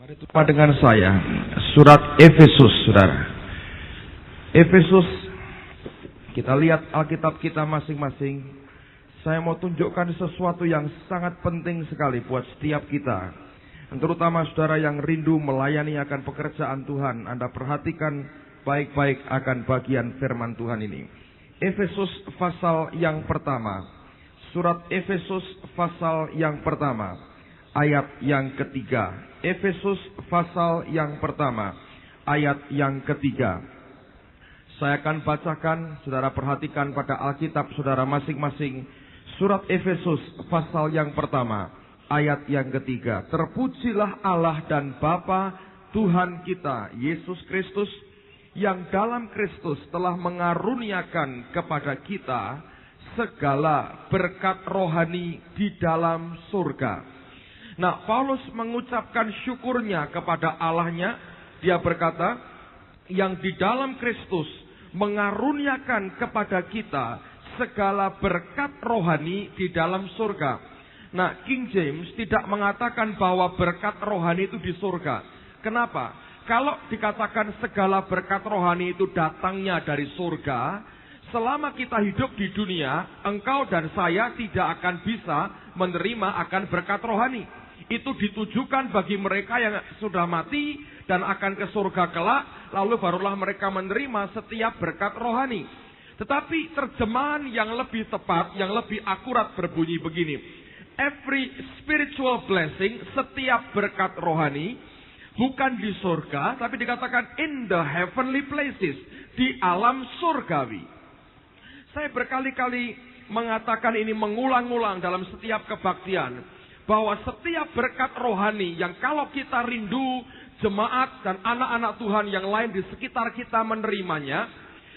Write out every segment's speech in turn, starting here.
Jumpa dengan saya surat Efesus, saudara. Efesus, kita lihat Alkitab kita masing-masing. Saya mau tunjukkan sesuatu yang sangat penting sekali buat setiap kita, terutama saudara yang rindu melayani akan pekerjaan Tuhan. Anda perhatikan baik-baik akan bagian firman Tuhan ini. Efesus pasal yang pertama, surat Efesus pasal yang pertama, ayat yang ketiga. Efesus pasal yang pertama, ayat yang ketiga. Saya akan bacakan, saudara perhatikan pada Alkitab saudara masing-masing. Surat Efesus pasal yang pertama, ayat yang ketiga. Terpujilah Allah dan Bapa Tuhan kita, Yesus Kristus, yang dalam Kristus telah mengaruniakan kepada kita segala berkat rohani di dalam surga. Nah, Paulus mengucapkan syukurnya kepada Allahnya. Dia berkata, yang di dalam Kristus mengaruniakan kepada kita segala berkat rohani di dalam surga. Nah, King James tidak mengatakan bahwa berkat rohani itu di surga. Kenapa? Kalau dikatakan segala berkat rohani itu datangnya dari surga, selama kita hidup di dunia, engkau dan saya tidak akan bisa menerima akan berkat rohani. Itu ditujukan bagi mereka yang sudah mati dan akan ke surga kelak, lalu barulah mereka menerima setiap berkat rohani. Tetapi terjemahan yang lebih tepat, yang lebih akurat berbunyi begini. Every spiritual blessing, setiap berkat rohani, bukan di surga, tapi dikatakan in the heavenly places, di alam surgawi. Saya berkali-kali mengatakan ini mengulang-ulang dalam setiap kebaktian, bahwa setiap berkat rohani yang kalau kita rindu, jemaat dan anak-anak Tuhan yang lain di sekitar kita menerimanya,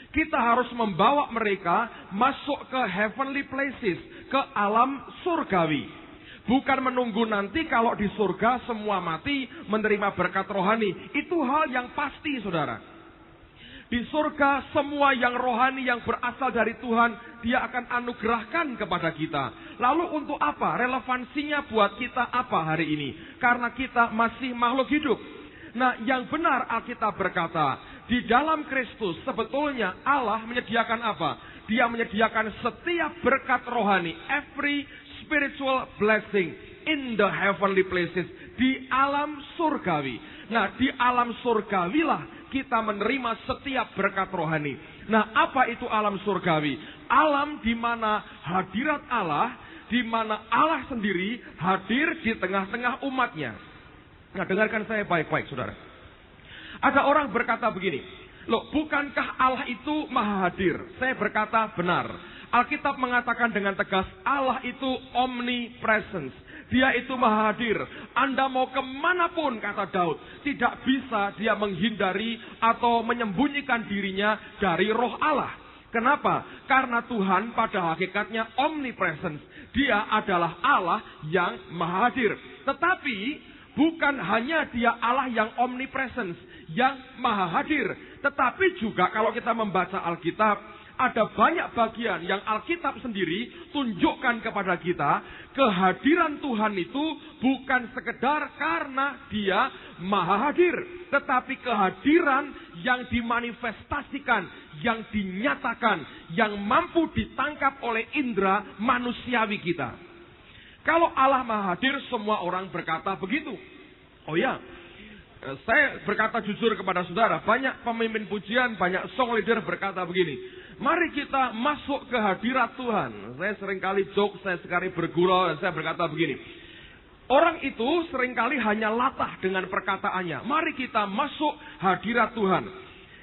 kita harus membawa mereka masuk ke heavenly places, ke alam surgawi. Bukan menunggu nanti kalau di surga semua mati menerima berkat rohani. Itu hal yang pasti, saudara. Di surga semua yang rohani yang berasal dari Tuhan, Dia akan anugerahkan kepada kita. Lalu untuk apa? Relevansinya buat kita apa hari ini? Karena kita masih makhluk hidup. Nah, yang benar Alkitab berkata, di dalam Kristus sebetulnya Allah menyediakan apa? Dia menyediakan setiap berkat rohani, every spiritual blessing in the heavenly places, di alam surgawi. Nah, di alam surgawilah kita menerima setiap berkat rohani. Nah, apa itu alam surgawi? Alam di mana hadirat Allah, di mana Allah sendiri hadir di tengah-tengah umatnya. Nah, dengarkan saya baik-baik, saudara. Ada orang berkata begini, loh, bukankah Allah itu maha hadir? Saya berkata benar. Alkitab mengatakan dengan tegas, Allah itu omnipresence. Dia itu maha hadir. Anda mau kemanapun, kata Daud, tidak bisa dia menghindari atau menyembunyikan dirinya dari roh Allah. Kenapa? Karena Tuhan pada hakikatnya omnipresence. Dia adalah Allah yang maha hadir. Tetapi bukan hanya dia Allah yang omnipresence, yang maha hadir. Tetapi juga kalau kita membaca Alkitab, ada banyak bagian yang Alkitab sendiri tunjukkan kepada kita, kehadiran Tuhan itu bukan sekedar karena Dia maha hadir, tetapi kehadiran yang dimanifestasikan, yang dinyatakan, yang mampu ditangkap oleh indera manusiawi kita. Kalau Allah maha hadir, semua orang berkata begitu. Oh ya, saya berkata jujur kepada saudara, banyak pemimpin pujian, banyak song leader berkata begini, mari kita masuk ke hadirat Tuhan. Saya seringkali joke, saya sekali bergurau, dan saya berkata begini, orang itu seringkali hanya latah dengan perkataannya, mari kita masuk hadirat Tuhan.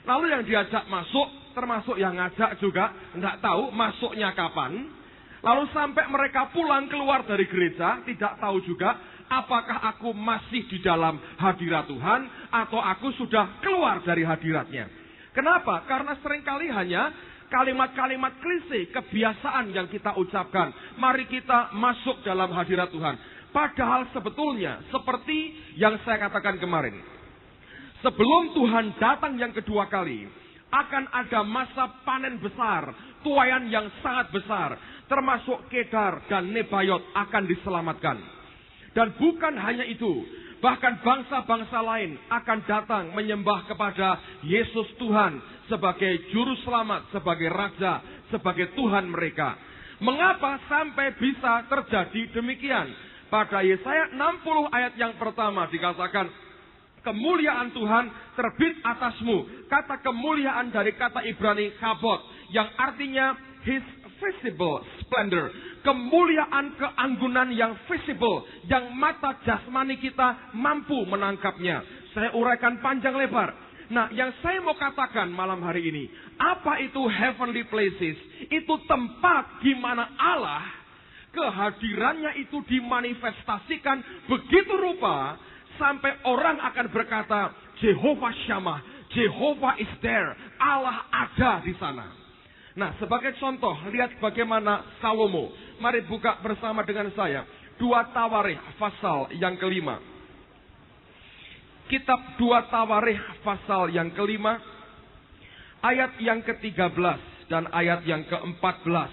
Lalu yang diajak masuk, termasuk yang ngajak juga, nggak tahu masuknya kapan. Lalu sampai mereka pulang keluar dari gereja, tidak tahu juga, apakah aku masih di dalam hadirat Tuhan, atau aku sudah keluar dari hadiratnya. Kenapa? Karena seringkali hanya kalimat-kalimat klise, kebiasaan yang kita ucapkan. Mari kita masuk dalam hadirat Tuhan. Padahal sebetulnya, seperti yang saya katakan kemarin, sebelum Tuhan datang yang kedua kali, akan ada masa panen besar, tuaian yang sangat besar, termasuk Kedar dan Nebayot akan diselamatkan. Dan bukan hanya itu, Bahkan bangsa-bangsa lain akan datang menyembah kepada Yesus Tuhan sebagai juru selamat, sebagai raja, sebagai Tuhan mereka. Mengapa sampai bisa terjadi demikian? Pada Yesaya 60 ayat yang pertama dikatakan, kemuliaan Tuhan terbit atasmu. Kata kemuliaan dari kata Ibrani kabot, yang artinya His visible splendor. Kemuliaan keanggunan yang visible, yang mata jasmani kita mampu menangkapnya. Saya uraikan panjang lebar. Nah, yang saya mau katakan malam hari ini, apa itu heavenly places? Itu tempat di mana Allah, kehadirannya itu dimanifestasikan begitu rupa, sampai orang akan berkata, Jehovah Shammah, Jehovah is there, Allah ada di sana. Nah, sebagai contoh, lihat bagaimana Salomo. Mari buka bersama dengan saya 2 Tawarikh pasal yang kelima. Kitab 2 Tawarikh pasal yang kelima, ayat yang ke-13 dan ayat yang ke-14.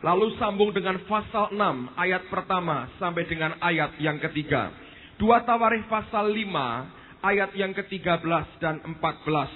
Lalu sambung dengan pasal 6, ayat pertama sampai dengan ayat yang ketiga. 2 Tawarikh pasal 5, ayat yang ke-13 dan 14.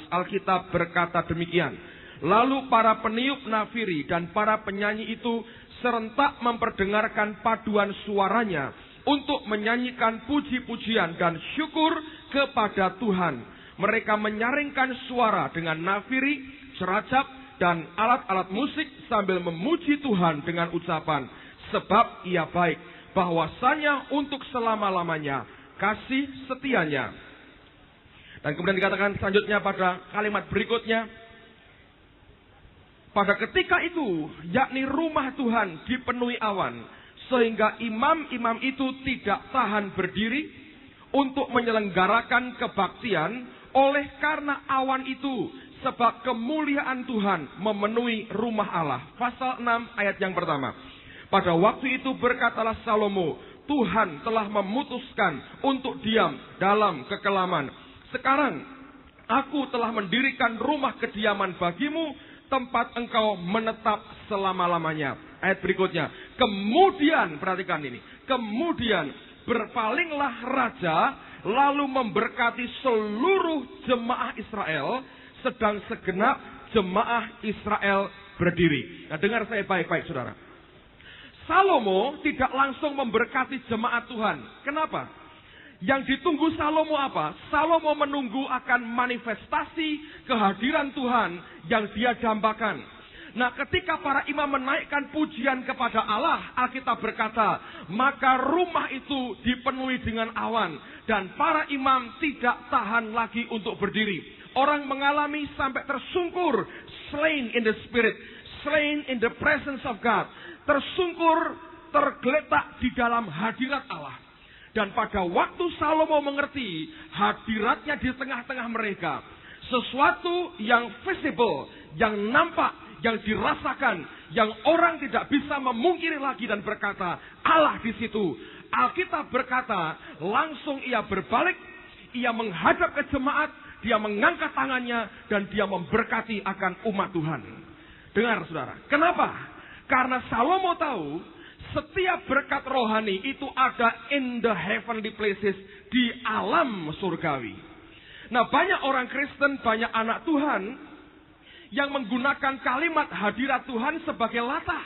Alkitab berkata demikian. Lalu para peniup nafiri dan para penyanyi itu serentak memperdengarkan paduan suaranya untuk menyanyikan puji-pujian dan syukur kepada Tuhan. Mereka menyaringkan suara dengan nafiri, ceracap, dan alat-alat musik sambil memuji Tuhan dengan ucapan, sebab Ia baik, bahwasanya untuk selama-lamanya kasih setianya. Dan kemudian dikatakan selanjutnya pada kalimat berikutnya, pada ketika itu, yakni rumah Tuhan dipenuhi awan, sehingga imam-imam itu tidak tahan berdiri untuk menyelenggarakan kebaktian oleh karena awan itu, sebab kemuliaan Tuhan memenuhi rumah Allah. Pasal 6 ayat yang pertama. Pada waktu itu berkatalah Salomo, Tuhan telah memutuskan untuk diam dalam kekelaman. Sekarang aku telah mendirikan rumah kediaman bagimu, tempat engkau menetap selama-lamanya. Ayat berikutnya. Kemudian, perhatikan ini. Kemudian berpalinglah raja, lalu memberkati seluruh jemaah Israel, sedang segenap jemaah Israel berdiri. Nah, dengar saya baik-baik, saudara. Salomo tidak langsung memberkati jemaat Tuhan. Kenapa? Yang ditunggu Salomo apa? Salomo menunggu akan manifestasi kehadiran Tuhan yang dia dambakan. Nah, ketika para imam menaikkan pujian kepada Allah, Alkitab berkata, maka rumah itu dipenuhi dengan awan. Dan para imam tidak tahan lagi untuk berdiri. Orang mengalami sampai tersungkur, slain in the spirit, slain in the presence of God. Tersungkur, tergeletak di dalam hadirat Allah. Dan pada waktu Salomo mengerti hadiratnya di tengah-tengah mereka, sesuatu yang visible, yang nampak, yang dirasakan, yang orang tidak bisa memungkiri lagi dan berkata, Allah di situ. Alkitab berkata, langsung ia berbalik, ia menghadap ke jemaat, dia mengangkat tangannya, dan dia memberkati akan umat Tuhan. Dengar saudara, kenapa? Karena Salomo tahu, setiap berkat rohani itu ada in the heavenly places, di alam surgawi. Nah, banyak orang Kristen, banyak anak Tuhan yang menggunakan kalimat hadirat Tuhan sebagai latah,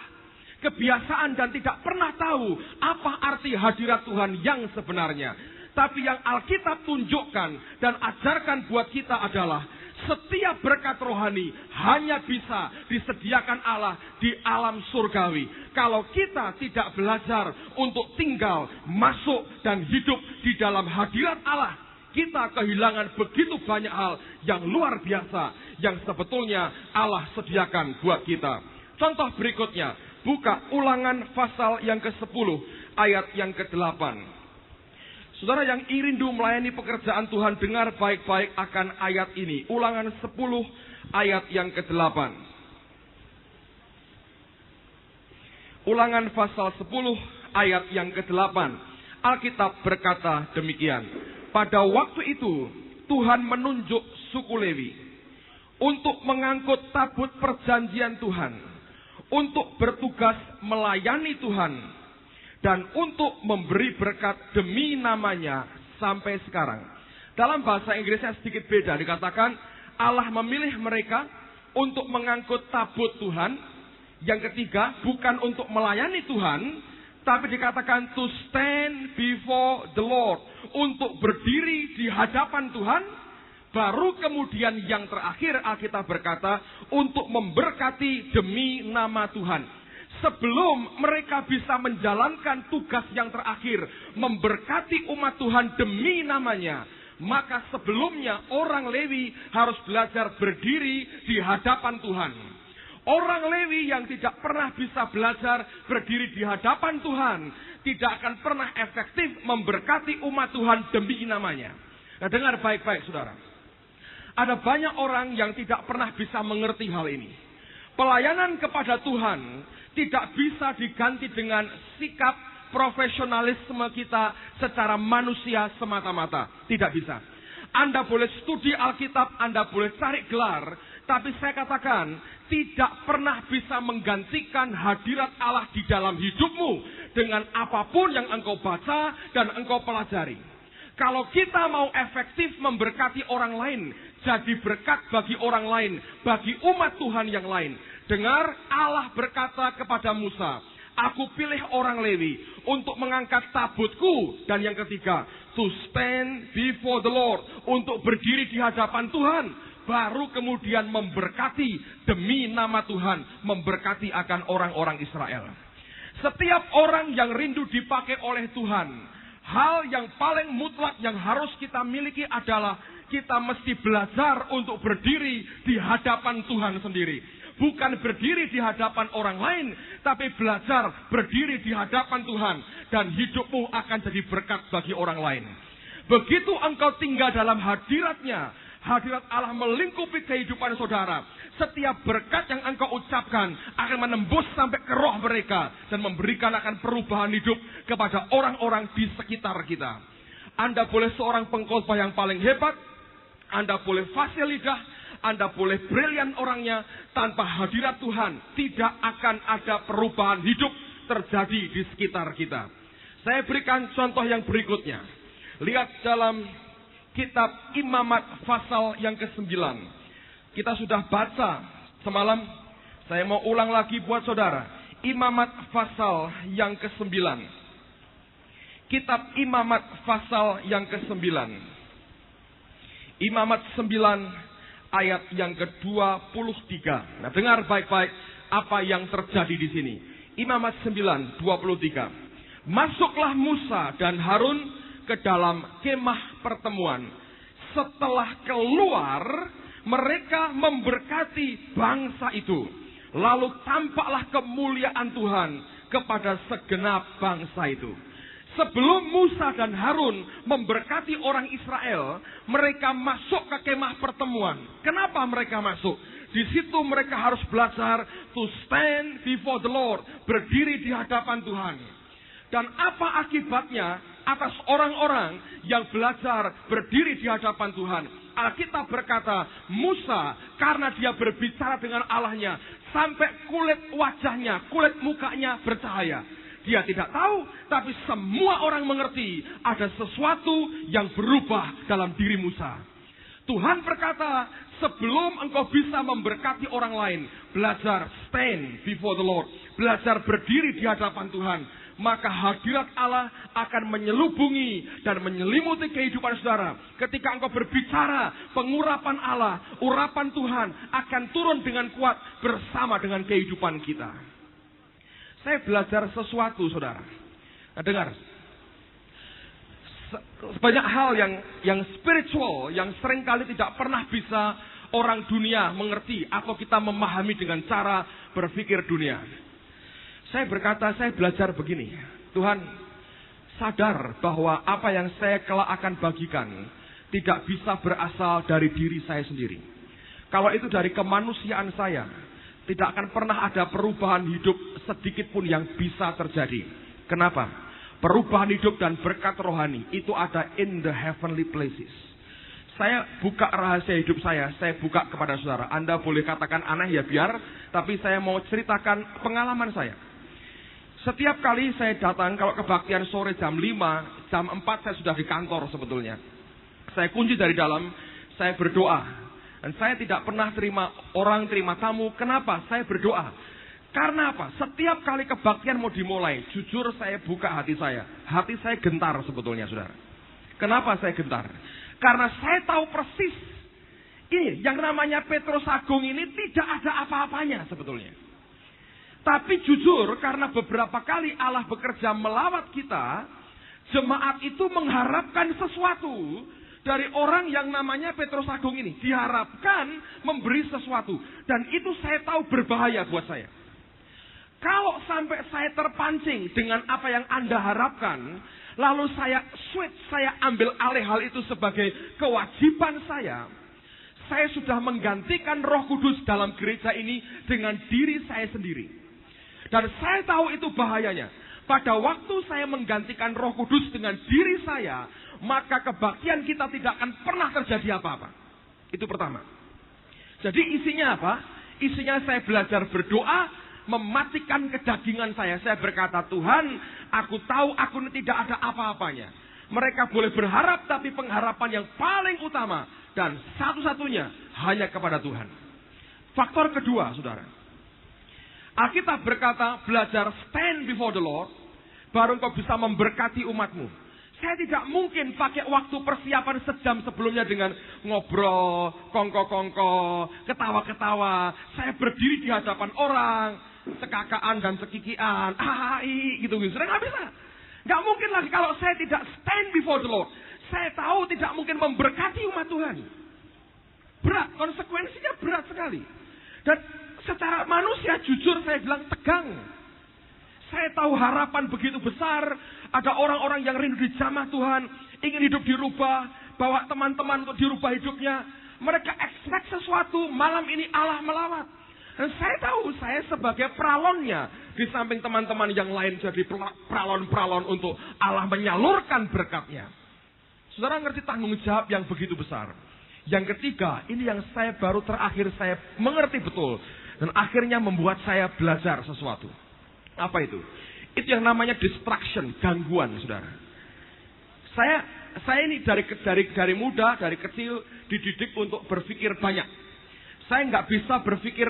kebiasaan, dan tidak pernah tahu apa arti hadirat Tuhan yang sebenarnya. Tapi yang Alkitab tunjukkan dan ajarkan buat kita adalah setiap berkat rohani hanya bisa disediakan Allah di alam surgawi. Kalau kita tidak belajar untuk tinggal, masuk, dan hidup di dalam hadirat Allah, kita kehilangan begitu banyak hal yang luar biasa yang sebetulnya Allah sediakan buat kita. Contoh berikutnya, buka Ulangan pasal yang ke-10 ayat yang ke-8. Saudara yang rindu melayani pekerjaan Tuhan, dengar baik-baik akan ayat ini. Ulangan 10 ayat yang ke-8. Ulangan pasal 10 ayat yang ke-8. Alkitab berkata demikian. Pada waktu itu Tuhan menunjuk suku Lewi untuk mengangkut tabut perjanjian Tuhan, untuk bertugas melayani Tuhan dan untuk memberi berkat demi namanya sampai sekarang. Dalam bahasa Inggrisnya sedikit beda, dikatakan Allah memilih mereka untuk mengangkut tabut Tuhan. Yang ketiga, bukan untuk melayani Tuhan, tapi dikatakan to stand before the Lord, untuk berdiri di hadapan Tuhan. Baru kemudian yang terakhir Alkitab berkata untuk memberkati demi nama Tuhan. Sebelum mereka bisa menjalankan tugas yang terakhir, memberkati umat Tuhan demi namanya, maka sebelumnya orang Lewi harus belajar berdiri di hadapan Tuhan. Orang Lewi yang tidak pernah bisa belajar berdiri di hadapan Tuhan, tidak akan pernah efektif memberkati umat Tuhan demi namanya. Nah, dengar baik-baik saudara. Ada banyak orang yang tidak pernah bisa mengerti hal ini. Pelayanan kepada Tuhan tidak bisa diganti dengan sikap profesionalisme kita secara manusia semata-mata. Tidak bisa. Anda boleh studi Alkitab, Anda boleh cari gelar, tapi saya katakan tidak pernah bisa menggantikan hadirat Allah di dalam hidupmu dengan apapun yang engkau baca dan engkau pelajari. Kalau kita mau efektif memberkati orang lain, jadi berkat bagi orang lain, bagi umat Tuhan yang lain. Dengar, Allah berkata kepada Musa, aku pilih orang Lewi untuk mengangkat tabutku. Dan yang ketiga, to stand before the Lord, untuk berdiri di hadapan Tuhan. Baru kemudian memberkati demi nama Tuhan, memberkati akan orang-orang Israel. Setiap orang yang rindu dipakai oleh Tuhan, hal yang paling mutlak yang harus kita miliki adalah kita mesti belajar untuk berdiri di hadapan Tuhan sendiri. Bukan berdiri di hadapan orang lain, tapi belajar berdiri di hadapan Tuhan. Dan hidupmu akan jadi berkat bagi orang lain. Begitu engkau tinggal dalam hadiratnya, hadirat Allah melingkupi kehidupan saudara. Setiap berkat yang engkau ucapkan akan menembus sampai ke roh mereka. Dan memberikan akan perubahan hidup kepada orang-orang di sekitar kita. Anda boleh seorang pengkhotbah yang paling hebat. Anda boleh fasih lidah. Anda boleh brilian orangnya. Tanpa hadirat Tuhan tidak akan ada perubahan hidup terjadi di sekitar kita. Saya berikan contoh yang berikutnya. Lihat dalam kitab Imamat pasal yang ke-9. Kita sudah baca semalam. Saya mau ulang lagi buat saudara. Imamat pasal yang ke-9. Kitab Imamat pasal yang ke-9. Imamat 9 ayat yang ke-23. Nah, dengar baik-baik apa yang terjadi di sini. Imamat 9:23. Masuklah Musa dan Harun ke dalam kemah pertemuan. Setelah keluar, mereka memberkati bangsa itu. Lalu tampaklah kemuliaan Tuhan kepada segenap bangsa itu. Sebelum Musa dan Harun memberkati orang Israel, mereka masuk ke kemah pertemuan. Kenapa mereka masuk? Di situ mereka harus belajar to stand before the Lord, berdiri di hadapan Tuhan. Dan apa akibatnya atas orang-orang yang belajar berdiri di hadapan Tuhan? Alkitab berkata, Musa karena dia berbicara dengan Allahnya, sampai kulit wajahnya, kulit mukanya bercahaya. Dia tidak tahu, tapi semua orang mengerti ada sesuatu yang berubah dalam diri Musa. Tuhan berkata, sebelum engkau bisa memberkati orang lain, belajar stand before the Lord, belajar berdiri di hadapan Tuhan, maka hadirat Allah akan menyelubungi dan menyelimuti kehidupan saudara. Ketika engkau berbicara, pengurapan Allah, urapan Tuhan akan turun dengan kuat bersama dengan kehidupan kita. Saya belajar sesuatu, saudara. Nah, dengar. Banyak hal yang spiritual, yang seringkali tidak pernah bisa orang dunia mengerti atau kita memahami dengan cara berpikir dunia. Saya berkata, saya belajar begini. Tuhan, sadar bahwa apa yang saya kelak akan bagikan tidak bisa berasal dari diri saya sendiri. Kalau itu dari kemanusiaan saya, tidak akan pernah ada perubahan hidup sedikit pun yang bisa terjadi. Kenapa? Perubahan hidup dan berkat rohani itu ada in the heavenly places. Saya buka rahasia hidup saya buka kepada saudara. Anda boleh katakan aneh ya biar, tapi saya mau ceritakan pengalaman saya. Setiap kali saya datang, kalau kebaktian sore jam 5, jam 4 saya sudah di kantor sebetulnya. Saya kunci dari dalam, saya berdoa. Dan saya tidak pernah terima tamu. Kenapa? Saya berdoa. Karena apa? Setiap kali kebaktian mau dimulai, jujur saya buka hati saya. Hati saya gentar sebetulnya, saudara. Kenapa saya gentar? Karena saya tahu persis, ini yang namanya Petrus Agung ini tidak ada apa-apanya sebetulnya. Tapi jujur, karena beberapa kali Allah bekerja melawat kita, jemaat itu mengharapkan sesuatu dari orang yang namanya Petrus Agung ini. Diharapkan memberi sesuatu. Dan itu saya tahu berbahaya buat saya. Kalau sampai saya terpancing dengan apa yang Anda harapkan, lalu saya ambil alih hal itu sebagai kewajiban saya sudah menggantikan Roh Kudus dalam gereja ini dengan diri saya sendiri. Dan saya tahu itu bahayanya. Pada waktu saya menggantikan Roh Kudus dengan diri saya, maka kebaktian kita tidak akan pernah terjadi apa-apa. Itu pertama. Jadi isinya apa? Isinya saya belajar berdoa, mematikan kedagingan saya. Saya berkata, Tuhan, aku tahu aku ini tidak ada apa-apanya. Mereka boleh berharap, tapi pengharapan yang paling utama dan satu-satunya hanya kepada Tuhan. Faktor kedua, saudara. Alkitab berkata, belajar stand before the Lord, baru engkau bisa memberkati umatmu. Saya tidak mungkin pakai waktu persiapan sejam sebelumnya dengan ngobrol, kongko-kongko, ketawa-ketawa. Saya berdiri di hadapan orang, cekakaan dan cekikian, gitu. Sudah nggak bisa. Nggak mungkin lagi kalau saya tidak stand before the Lord. Saya tahu tidak mungkin memberkati umat Tuhan. Berat, konsekuensinya berat sekali. Dan secara manusia jujur saya bilang tegang. Saya tahu harapan begitu besar. Ada orang-orang yang rindu dijamah Tuhan. Ingin hidup dirubah. Bawa teman-teman untuk dirubah hidupnya. Mereka expect sesuatu. Malam ini Allah melawat. Dan saya tahu saya sebagai pralonnya. Di samping teman-teman yang lain jadi pralon-pralon untuk Allah menyalurkan berkatnya. Saudara ngerti tanggung jawab yang begitu besar. Yang ketiga, ini yang saya baru terakhir saya mengerti betul. Dan akhirnya membuat saya belajar sesuatu. Apa itu? Itu yang namanya distraction, gangguan, saudara. Saya ini dari muda, dari kecil dididik untuk berpikir banyak. Saya nggak bisa berpikir,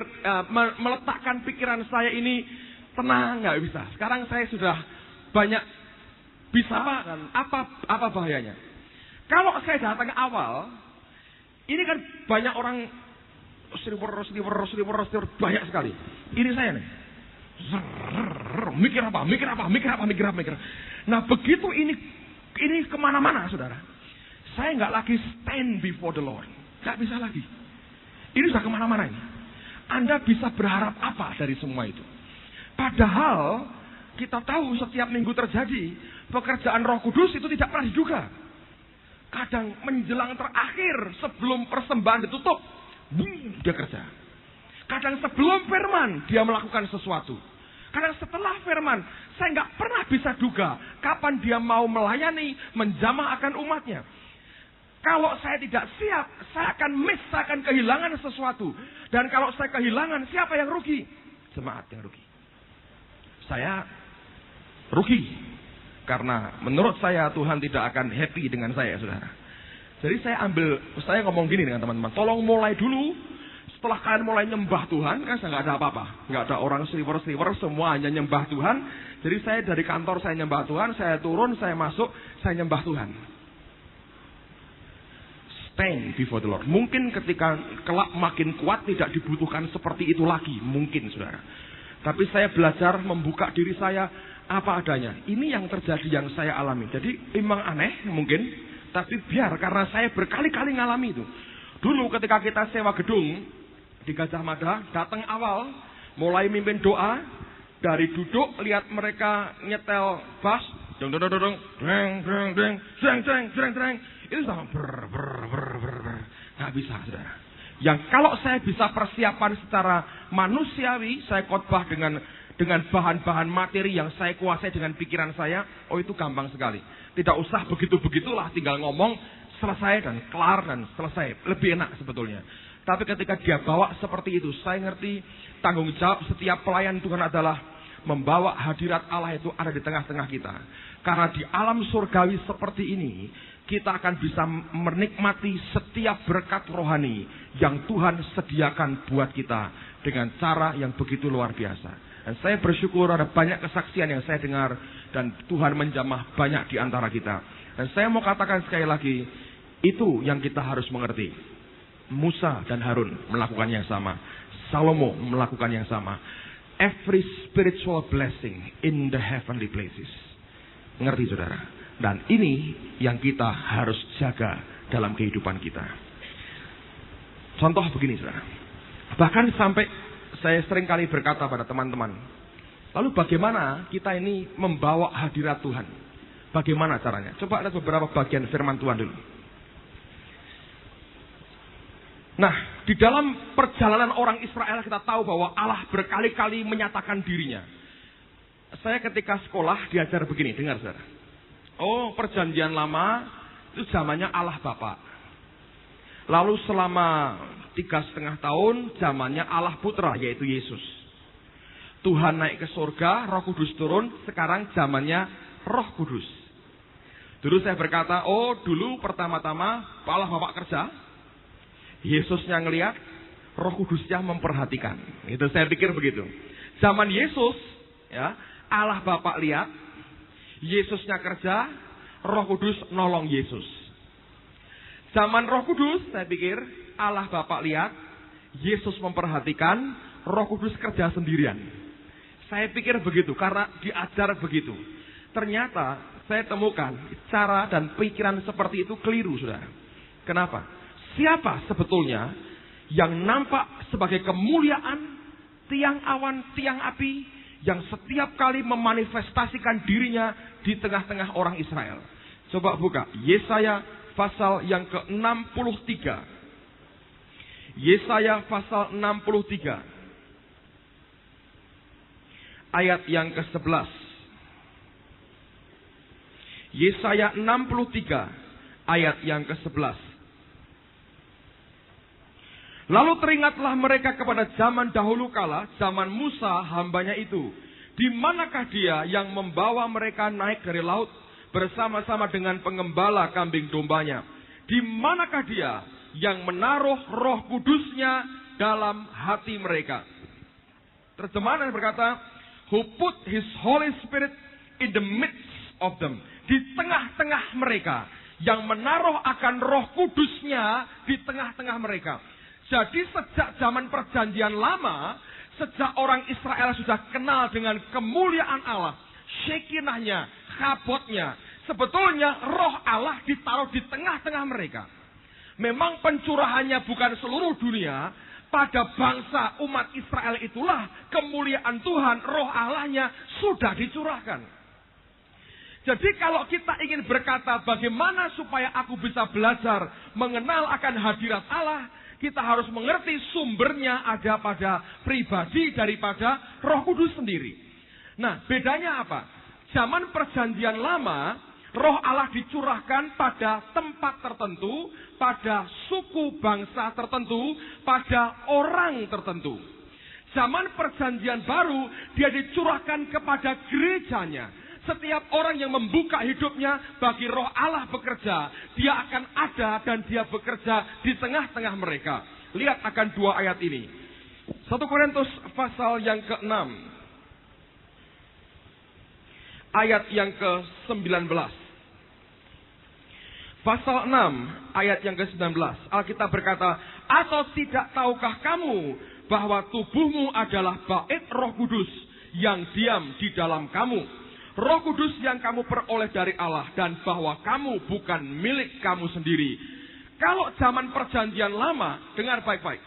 meletakkan pikiran saya ini tenang, nggak bisa. Sekarang saya sudah banyak bisa. Apa bahayanya? Kalau saya datang awal, ini kan banyak orang sliver, banyak sekali. Ini saya nih. Mikir apa. Nah begitu ini kemana-mana, saudara. Saya nggak lagi stand before the Lord. Nggak bisa lagi. Ini sudah kemana-mana ini. Anda bisa berharap apa dari semua itu? Padahal kita tahu setiap minggu terjadi pekerjaan Roh Kudus itu tidak pernah diduga. Kadang menjelang terakhir sebelum persembahan ditutup, dia kerja. Kadang sebelum firman dia melakukan sesuatu. Kadang setelah firman, saya nggak pernah bisa duga kapan dia mau melayani, menjamah akan umatnya. Kalau saya tidak siap, saya akan kehilangan sesuatu. Dan kalau saya kehilangan, siapa yang rugi? Jemaat yang rugi. Saya rugi. Karena menurut saya Tuhan tidak akan happy dengan saya, saudara. Jadi saya ngomong gini dengan teman-teman. Tolong mulai dulu. Setelah kalian mulai nyembah Tuhan, kan nggak ada apa-apa. Nggak ada orang sliver, semua hanya nyembah Tuhan. Jadi saya dari kantor saya nyembah Tuhan, saya turun, saya masuk, saya nyembah Tuhan. Stand before the Lord. Mungkin ketika kelak makin kuat tidak dibutuhkan seperti itu lagi. Mungkin, saudara. Tapi saya belajar membuka diri saya apa adanya. Ini yang terjadi, yang saya alami. Jadi memang aneh mungkin, tapi biar, karena saya berkali-kali ngalami itu. Dulu ketika kita sewa gedung di Gajah Mada, datang awal, mulai mimpin doa, dari duduk lihat mereka nyetel bass, deng, itu sama nggak bisa, saudara. Yang kalau saya bisa persiapan secara manusiawi, saya khotbah dengan bahan-bahan materi yang saya kuasai dengan pikiran saya, itu gampang sekali. Tidak usah begitu-begitulah, tinggal ngomong, selesai dan kelar dan selesai. Lebih enak sebetulnya. Tapi ketika dia bawa seperti itu, saya ngerti tanggung jawab setiap pelayan Tuhan adalah membawa hadirat Allah itu ada di tengah-tengah kita. Karena di alam surgawi seperti ini, kita akan bisa menikmati setiap berkat rohani yang Tuhan sediakan buat kita dengan cara yang begitu luar biasa. Dan saya bersyukur ada banyak kesaksian yang saya dengar dan Tuhan menjamah banyak di antara kita. Dan saya mau katakan sekali lagi, itu yang kita harus mengerti. Musa dan Harun melakukan yang sama. Salomo melakukan yang sama. Every spiritual blessing in the heavenly places. Ngerti saudara? Dan ini yang kita harus jaga dalam kehidupan kita. Contoh begini saudara. Bahkan sampai saya sering kali berkata pada teman-teman. Lalu bagaimana kita ini membawa hadirat Tuhan? Bagaimana caranya? Coba lihat beberapa bagian firman Tuhan dulu. Nah, di dalam perjalanan orang Israel kita tahu bahwa Allah berkali-kali menyatakan dirinya. Saya ketika sekolah diajar begini, dengar saudara. Oh, perjanjian lama itu zamannya Allah Bapa. Lalu selama 3,5 tahun zamannya Allah Putra, yaitu Yesus. Tuhan naik ke surga, Roh Kudus turun, sekarang zamannya Roh Kudus. Dulu saya berkata, oh dulu pertama-tama Allah Bapa kerja, Yesusnya ngelihat, Roh Kudusnya memperhatikan. Itu saya pikir begitu. Zaman Yesus, ya, Allah Bapa lihat, Yesusnya kerja, Roh Kudus nolong Yesus. Zaman Roh Kudus, saya pikir Allah Bapa lihat, Yesus memperhatikan, Roh Kudus kerja sendirian. Saya pikir begitu karena diajar begitu. Ternyata saya temukan cara dan pikiran seperti itu keliru, saudara. Kenapa? Siapa sebetulnya yang nampak sebagai kemuliaan, tiang awan, tiang api, yang setiap kali memanifestasikan dirinya di tengah-tengah orang Israel? Coba buka Yesaya pasal yang ke-63. Yesaya pasal 63. Ayat yang ke-11. Yesaya 63 ayat yang ke-11. Lalu teringatlah mereka kepada zaman dahulu kala, zaman Musa hambanya itu. Di manakah dia yang membawa mereka naik dari laut bersama-sama dengan pengembala kambing dombanya? Di manakah dia yang menaruh Roh Kudusnya dalam hati mereka? Terjemahan yang berkata, who put his Holy Spirit in the midst of them. Di tengah-tengah mereka. Yang menaruh akan Roh Kudusnya di tengah-tengah mereka. Jadi sejak zaman perjanjian lama, sejak orang Israel sudah kenal dengan kemuliaan Allah, Shekinahnya, kabotnya, sebetulnya Roh Allah ditaruh di tengah-tengah mereka. Memang pencurahannya bukan seluruh dunia, pada bangsa umat Israel itulah kemuliaan Tuhan, Roh Allahnya sudah dicurahkan. Jadi kalau kita ingin berkata bagaimana supaya aku bisa belajar mengenal akan hadirat Allah, kita harus mengerti sumbernya ada pada pribadi daripada Roh Kudus sendiri. Nah, bedanya apa? Zaman perjanjian lama, Roh Allah dicurahkan pada tempat tertentu, pada suku bangsa tertentu, pada orang tertentu. Zaman perjanjian baru, dia dicurahkan kepada gerejanya. Setiap orang yang membuka hidupnya bagi Roh Allah bekerja, dia akan ada dan dia bekerja di tengah-tengah mereka. Lihat akan dua ayat ini. 1 Korintus pasal yang ke-6. Ayat yang ke-19. Pasal 6 ayat yang ke-19. Alkitab berkata, atau tidak tahukah kamu bahwa tubuhmu adalah bait Roh Kudus yang diam di dalam kamu? Roh Kudus yang kamu peroleh dari Allah, dan bahwa kamu bukan milik kamu sendiri. Kalau zaman perjanjian lama, dengar baik-baik.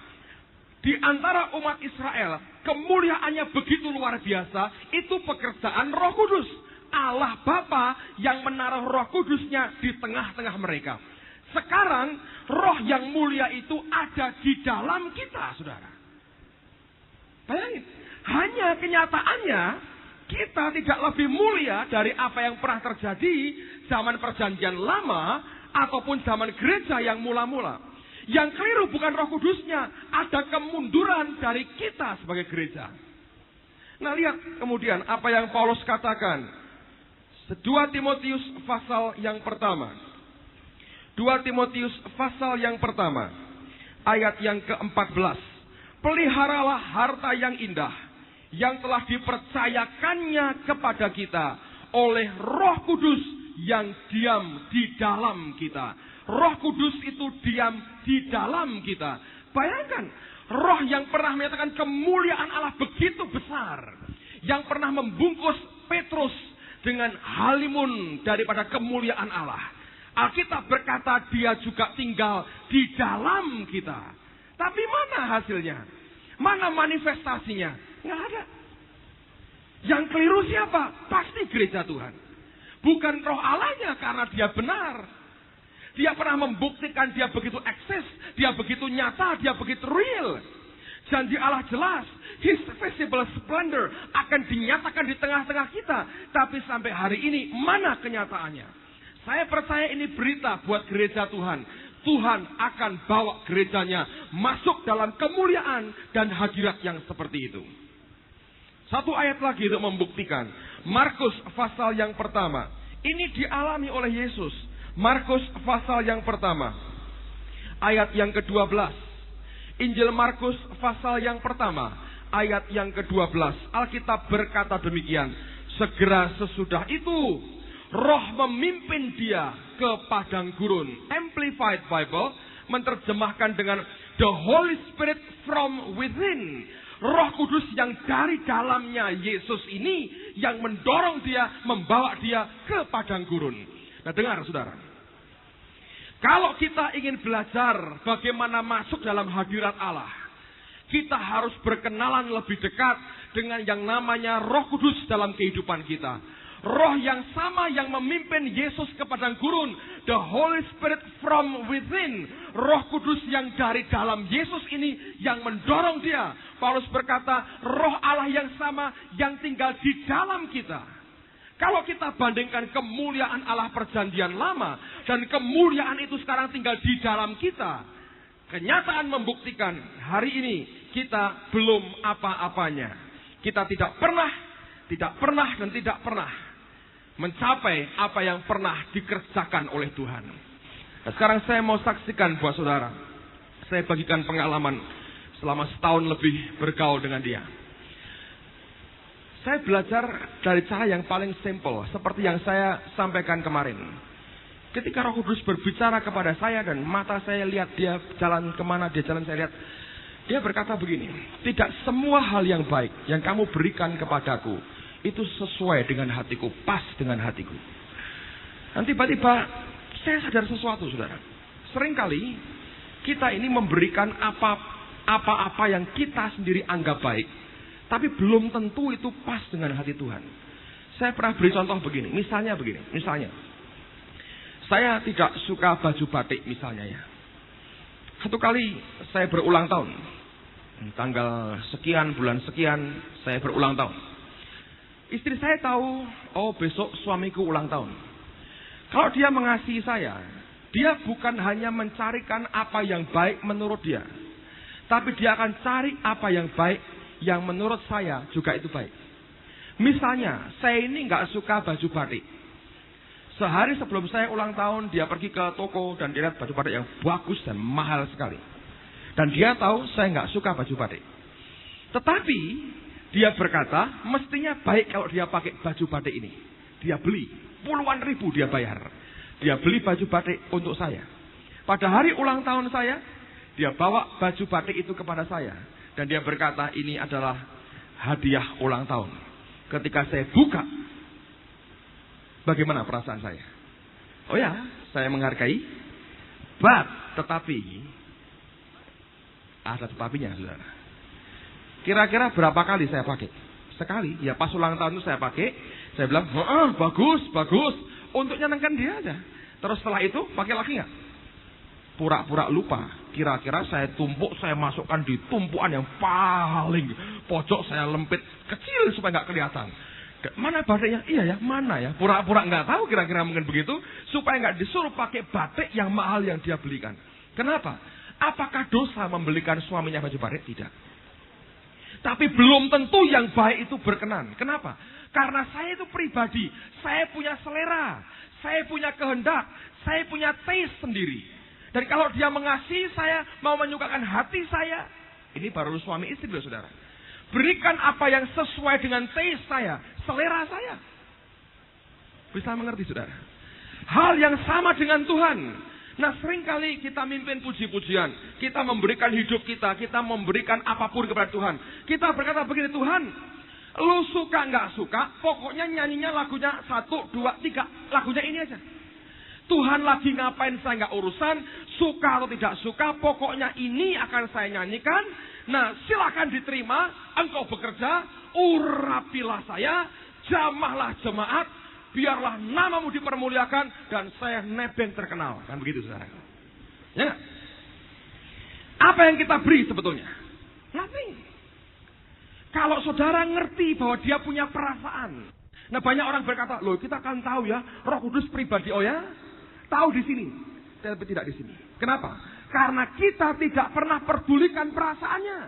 Di antara umat Israel, kemuliaannya begitu luar biasa, itu pekerjaan Roh Kudus. Allah Bapa yang menaruh Roh Kudusnya di tengah-tengah mereka. Sekarang, Roh yang mulia itu ada di dalam kita, saudara. Bayangin, hanya kenyataannya, kita tidak lebih mulia dari apa yang pernah terjadi zaman perjanjian lama ataupun zaman gereja yang mula-mula. Yang keliru bukan Roh Kudusnya, ada kemunduran dari kita sebagai gereja. Nah, lihat kemudian apa yang Paulus katakan. 2 Timotius pasal yang pertama. 2 Timotius pasal yang pertama. Ayat yang ke-14. Peliharalah harta yang indah yang telah dipercayakannya kepada kita oleh Roh Kudus yang diam di dalam kita. Roh Kudus itu diam di dalam kita. Bayangkan, Roh yang pernah menyatakan kemuliaan Allah begitu besar, yang pernah membungkus Petrus dengan halimun daripada kemuliaan Allah. Alkitab berkata dia juga tinggal di dalam kita. Tapi mana hasilnya? Mana manifestasinya? Nggak ada. Yang keliru siapa? Pasti gereja Tuhan. Bukan Roh Allahnya, karena dia benar. Dia pernah membuktikan dia begitu eksis, dia begitu nyata, dia begitu real. Janji Allah jelas, His visible splendor akan dinyatakan di tengah-tengah kita. Tapi sampai hari ini, mana kenyataannya? Saya percaya ini berita buat gereja Tuhan. Tuhan akan bawa gerejanya masuk dalam kemuliaan dan hadirat yang seperti itu. Satu ayat lagi untuk membuktikan. Markus pasal yang pertama. Ini dialami oleh Yesus. Markus pasal yang pertama. Ayat yang ke-12. Injil Markus pasal yang pertama. Ayat yang ke-12. Alkitab berkata demikian. Segera sesudah itu, Roh memimpin dia ke padang gurun. Amplified Bible menerjemahkan dengan the Holy Spirit from within. Roh Kudus yang dari dalamnya Yesus ini yang mendorong dia, membawa dia ke padang gurun. Nah, dengar saudara. Kalau kita ingin belajar bagaimana masuk dalam hadirat Allah, kita harus berkenalan lebih dekat dengan yang namanya Roh Kudus dalam kehidupan kita. Roh yang sama yang memimpin Yesus ke padang gurun. The Holy Spirit from within. Roh Kudus yang dari dalam Yesus ini yang mendorong dia. Paulus berkata, Roh Allah yang sama yang tinggal di dalam kita. Kalau kita bandingkan kemuliaan Allah perjanjian lama dan kemuliaan itu sekarang tinggal di dalam kita, kenyataan membuktikan hari ini kita belum apa-apanya. Kita tidak pernah dan tidak pernah mencapai apa yang pernah dikerjakan oleh Tuhan. Nah, sekarang saya mau saksikan buat saudara. Saya bagikan pengalaman selama setahun lebih bergaul dengan dia. Saya belajar dari cara yang paling simple, seperti yang saya sampaikan kemarin. Ketika Roh Kudus berbicara kepada saya dan mata saya lihat dia jalan kemana, dia jalan saya lihat. Dia berkata begini, tidak semua hal yang baik yang kamu berikan kepadaku itu sesuai dengan hatiku, pas dengan hatiku. Dan tiba-tiba saya sadar sesuatu, saudara. Seringkali kita ini memberikan apa-apa yang kita sendiri anggap baik, tapi belum tentu itu pas dengan hati Tuhan. Saya pernah beri contoh begini, misalnya, saya tidak suka baju batik misalnya ya. Satu kali saya berulang tahun, tanggal sekian, bulan sekian, saya berulang tahun. Istri saya tahu, oh besok suamiku ulang tahun. Kalau dia mengasihi saya, dia bukan hanya mencarikan apa yang baik menurut dia, tapi dia akan cari apa yang baik yang menurut saya juga itu baik. Misalnya, saya ini nggak suka baju batik. Sehari sebelum saya ulang tahun, dia pergi ke toko dan dia lihat baju batik yang bagus dan mahal sekali. Dan dia tahu saya nggak suka baju batik. Tetapi dia berkata, mestinya baik kalau dia pakai baju batik ini. Dia beli, puluhan ribu dia bayar. Dia beli baju batik untuk saya. Pada hari ulang tahun saya, dia bawa baju batik itu kepada saya. Dan dia berkata, ini adalah hadiah ulang tahun. Ketika saya buka, bagaimana perasaan saya? Oh ya, saya menghargai. Tetapi, ada tetapinya, saudara. Kira-kira berapa kali saya pakai? Sekali. Ya pas ulang tahun itu saya pakai. Saya bilang, bagus. Untuk nyenangkan dia aja. Terus setelah itu, pakai lagi nggak? Pura-pura lupa. Kira-kira saya tumpuk, saya masukkan di tumpuan yang paling pojok. Saya lempit kecil supaya nggak kelihatan. Mana batiknya? Iya ya, mana ya? Pura-pura nggak tahu, kira-kira mungkin begitu. Supaya nggak disuruh pakai batik yang mahal yang dia belikan. Kenapa? Apakah dosa membelikan suaminya baju batik? Tidak. Tapi belum tentu yang baik itu berkenan. Kenapa? Karena saya itu pribadi. Saya punya selera. Saya punya kehendak. Saya punya taste sendiri. Dan kalau dia mengasihi saya, mau menyukakan hati saya. Ini baru suami istri loh saudara. Berikan apa yang sesuai dengan taste saya. Selera saya. Bisa mengerti saudara? Hal yang sama dengan Tuhan. Nah seringkali kita mimpin puji-pujian. Kita memberikan hidup kita. Kita memberikan apapun kepada Tuhan. Kita berkata begini, Tuhan, lu suka nggak suka, pokoknya nyanyinya lagunya 1, 2, 3. Lagunya ini aja. Tuhan lagi ngapain saya nggak urusan. Suka atau tidak suka, pokoknya ini akan saya nyanyikan. Nah silakan diterima. Engkau bekerja, urapilah saya, jamahlah jemaat. Biarlah namamu dipermuliakan dan saya nebeng terkenal. Kan begitu saudara. Ya. Apa yang kita beri sebetulnya? Nothing. Kalau saudara ngerti bahwa dia punya perasaan. Nah banyak orang berkata, loh kita kan tahu ya, Roh Kudus pribadi. Oh ya? Tahu di sini. Tapi tidak di sini. Kenapa? Karena kita tidak pernah pedulikan perasaannya.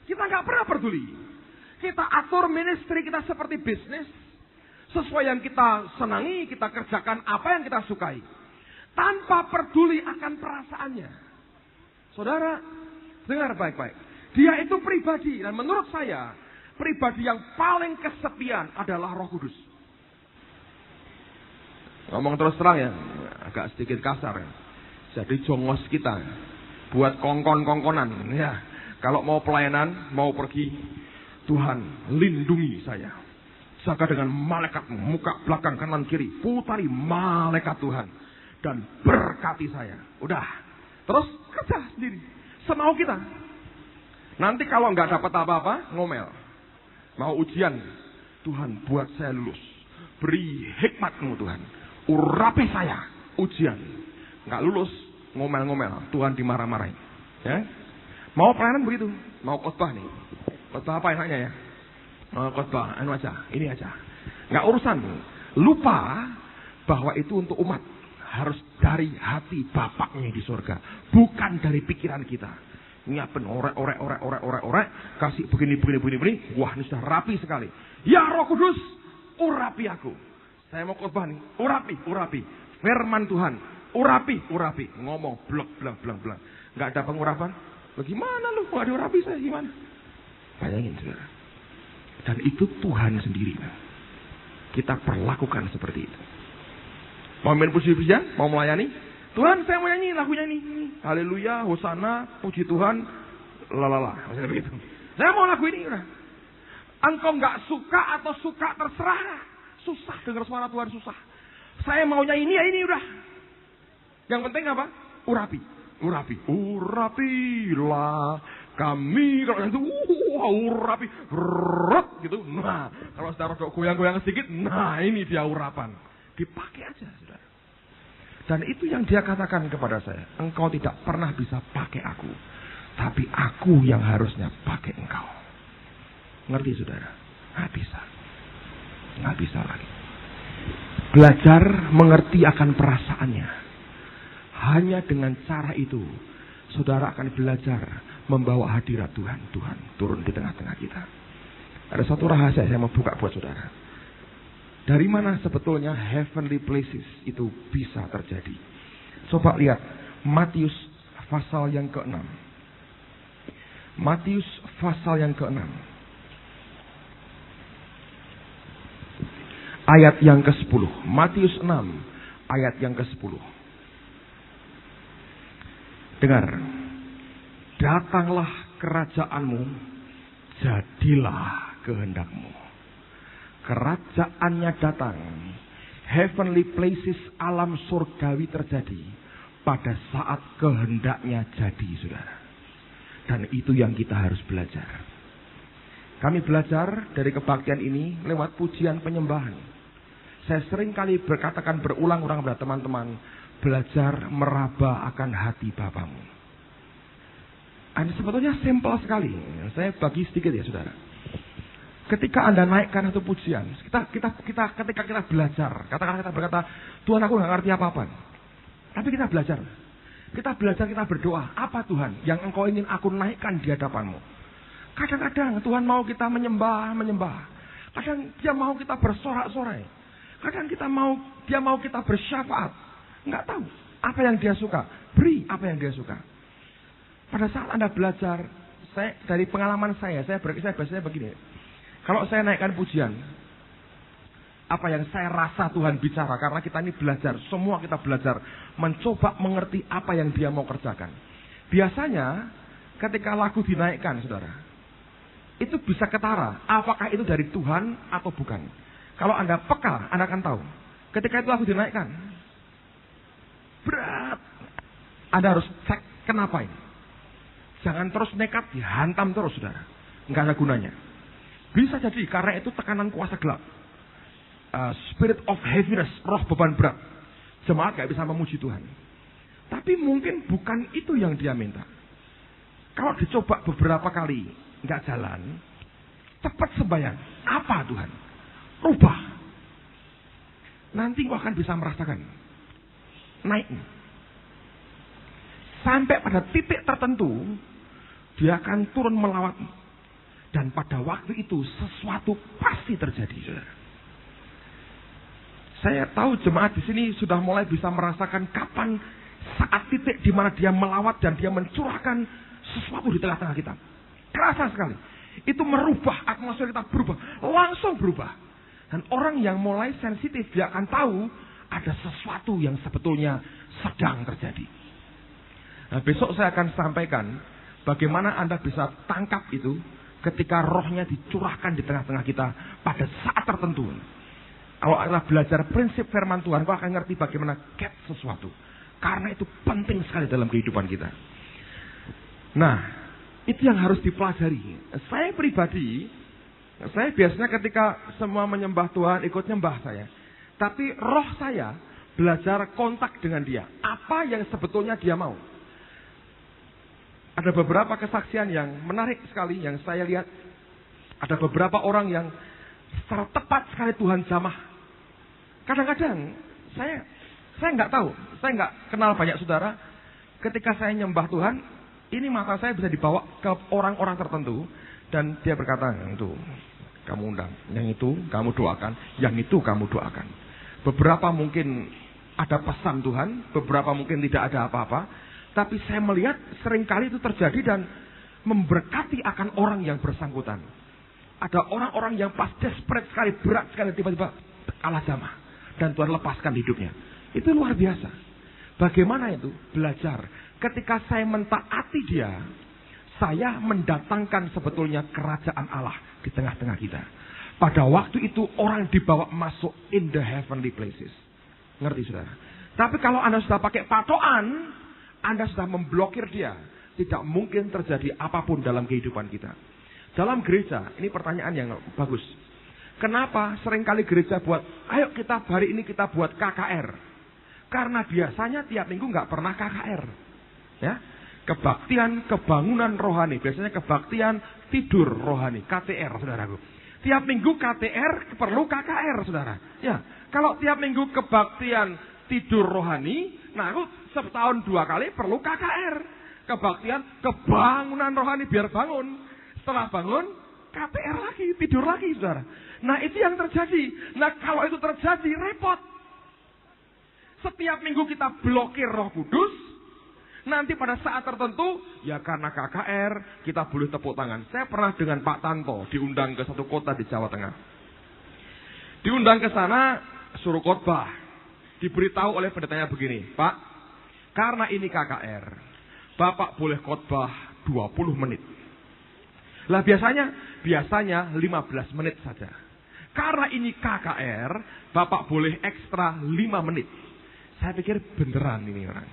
Kita nggak pernah peduli. Kita atur ministry kita seperti bisnis. Sesuai yang kita senangi, kita kerjakan apa yang kita sukai. Tanpa peduli akan perasaannya. Saudara, dengar baik-baik. Dia itu pribadi. Dan menurut saya, pribadi yang paling kesepian adalah Roh Kudus. Ngomong terus terang ya, agak sedikit kasar ya. Jadi jongos kita. Buat kongkon-kongkonan. Ya, kalau mau pelayanan, mau pergi, Tuhan lindungi saya. Jaga dengan malaikatmu, muka, belakang, kanan, kiri. Putari malaikat Tuhan. Dan berkati saya. Udah. Terus kerja sendiri. Semau kita. Nanti kalau nggak dapat apa-apa, ngomel. Mau ujian. Tuhan buat saya lulus. Beri hikmatmu Tuhan. Urapi saya. Ujian. Nggak lulus, ngomel-ngomel. Tuhan dimarah-marahin. Ya? Mau pelayanan begitu. Mau khotbah nih. Khotbah apa enaknya ya? Khotbah, ini aja. Nggak urusan. Lupa bahwa itu untuk umat. Harus dari hati Bapaknya di surga. Bukan dari pikiran kita. Nyiapin orek. Kasih begini. Wah ini sudah rapi sekali. Ya Roh Kudus, urapi aku. Saya mau khotbah nih. Urapi. Firman Tuhan. Urapi. Ngomong blok. Nggak ada pengurapan. Bagaimana lu? Nggak diurapi saya gimana? Bayangin saudara. Dan itu Tuhan sendiri. Kita perlakukan seperti itu. Mau main puji-pujian? Mau melayani? Tuhan saya mau nyanyi lagunya ini. Haleluya, hosana, puji Tuhan. Lalala. Maksudnya begitu. Saya mau lagu ini. Udah. Engkau nggak suka atau suka terserah. Susah dengar suara Tuhan susah. Saya mau nyanyi ini ya ini udah. Yang penting apa? Urapi. Urapilah kami. Kalau itu urapi, gitu. Nah, kalau saudara goyang-goyang sedikit, nah ini dia urapan. Dipakai aja, saudara. Dan itu yang dia katakan kepada saya. Engkau tidak pernah bisa pakai aku, tapi aku yang harusnya pakai engkau. Ngerti, saudara? Nggak bisa lagi. Belajar mengerti akan perasaannya. Hanya dengan cara itu, saudara akan belajar membawa hadirat Tuhan turun di tengah-tengah kita. Ada satu rahasia saya mau buka buat saudara. Dari mana sebetulnya heavenly places itu bisa terjadi? Coba lihat Matius pasal yang ke-6. Matius pasal yang ke-6. Ayat yang ke-10. Matius 6 ayat yang ke-10. Dengar. Datanglah kerajaanmu, jadilah kehendakmu. Kerajaannya datang. Heavenly places, alam surgawi terjadi pada saat kehendaknya jadi, saudara. Dan itu yang kita harus belajar. Kami belajar dari kebaktian ini lewat pujian penyembahan. Saya sering kali berkatakan berulang-ulang kepada teman-teman, belajar meraba akan hati Bapamu. Ini sebetulnya simpel sekali. Saya bagi sedikit ya saudara. Ketika Anda naikkan satu pujian, ketika kita belajar, katakan kita berkata, Tuhan aku nggak ngerti apa-apa. Tapi kita belajar, kita berdoa. Apa Tuhan yang Engkau ingin aku naikkan di hadapan-Mu? Kadang-kadang Tuhan mau kita menyembah. Kadang dia mau kita bersorak-sorai. Kadang dia mau kita bersyafaat. Enggak tahu apa yang dia suka. Beri apa yang dia suka. Pada saat Anda belajar, dari pengalaman saya biasanya begini. Kalau saya naikkan pujian, apa yang saya rasa Tuhan bicara, karena kita ini belajar, semua kita belajar, mencoba mengerti apa yang dia mau kerjakan. Biasanya, ketika lagu dinaikkan, saudara, itu bisa ketara, apakah itu dari Tuhan atau bukan. Kalau Anda peka, Anda akan tahu. Ketika itu lagu dinaikkan, berat. Anda harus cek kenapa ini. Jangan terus nekat, dihantam terus, saudara. Nggak ada gunanya. Bisa jadi karena itu tekanan kuasa gelap. Spirit of heaviness, roh beban berat. Jemaat gak bisa memuji Tuhan. Tapi mungkin bukan itu yang dia minta. Kalau dicoba beberapa kali gak jalan, cepat sembahyang. Apa Tuhan? Rubah. Nanti kau akan bisa merasakan naik. Sampai pada titik tertentu, dia akan turun melawat. Dan pada waktu itu sesuatu pasti terjadi, saudara. Saya tahu jemaat di sini sudah mulai bisa merasakan kapan saat titik di mana dia melawat dan dia mencurahkan sesuatu di tengah-tengah kita. Terasa sekali. Itu merubah, atmosfer kita berubah. Langsung berubah. Dan orang yang mulai sensitif, dia akan tahu ada sesuatu yang sebetulnya sedang terjadi. Nah, besok saya akan sampaikan bagaimana Anda bisa tangkap itu ketika rohnya dicurahkan di tengah-tengah kita pada saat tertentu. Kalau Anda belajar prinsip firman Tuhan, kau akan ngerti bagaimana get sesuatu. Karena itu penting sekali dalam kehidupan kita. Nah, itu yang harus dipelajari. Saya pribadi, saya biasanya ketika semua menyembah Tuhan, ikut nyembah saya. Tapi roh saya belajar kontak dengan dia. Apa yang sebetulnya dia mau. Ada beberapa kesaksian yang menarik sekali yang saya lihat. Ada beberapa orang yang secara tepat sekali Tuhan jamah. Kadang-kadang saya nggak tahu, saya nggak kenal banyak saudara. Ketika saya nyembah Tuhan, ini mata saya bisa dibawa ke orang-orang tertentu dan dia berkata, yang itu kamu undang, yang itu kamu doakan, yang itu kamu doakan. Beberapa mungkin ada pesan Tuhan, beberapa mungkin tidak ada apa-apa. Tapi saya melihat seringkali itu terjadi dan memberkati akan orang yang bersangkutan. Ada orang-orang yang pas desperate sekali, berat sekali, tiba-tiba kalah jamah. Dan Tuhan lepaskan hidupnya. Itu luar biasa. Bagaimana itu? Belajar. Ketika saya mentaati dia, saya mendatangkan sebetulnya kerajaan Allah di tengah-tengah kita. Pada waktu itu orang dibawa masuk in the heavenly places. Ngerti saudara? Tapi kalau Anda sudah pakai patokan, Anda sudah memblokir dia. Tidak mungkin terjadi apapun dalam kehidupan kita. Dalam gereja, ini pertanyaan yang bagus. Kenapa seringkali gereja buat, ayo kita hari ini kita buat KKR. Karena biasanya tiap minggu nggak pernah KKR. Ya, kebaktian kebangunan rohani. Biasanya kebaktian tidur rohani, KTR, saudaraku. Tiap minggu KTR perlu KKR, saudara. Ya, kalau tiap minggu kebaktian tidur rohani, nah aku setahun 2 kali perlu KKR. Kebaktian kebangunan rohani biar bangun. Setelah bangun, KTR lagi, tidur lagi, saudara. Nah itu yang terjadi. Nah kalau itu terjadi, repot. Setiap minggu kita blokir Roh Kudus. Nanti pada saat tertentu, ya karena KKR, kita boleh tepuk tangan. Saya pernah dengan Pak Tanto diundang ke satu kota di Jawa Tengah. Diundang ke sana, suruh khotbah. Diberitahu oleh pendetanya begini, Pak, karena ini KKR, Bapak boleh khotbah 20 menit. Lah biasanya 15 menit saja. Karena ini KKR, Bapak boleh ekstra 5 menit. Saya pikir beneran ini orang.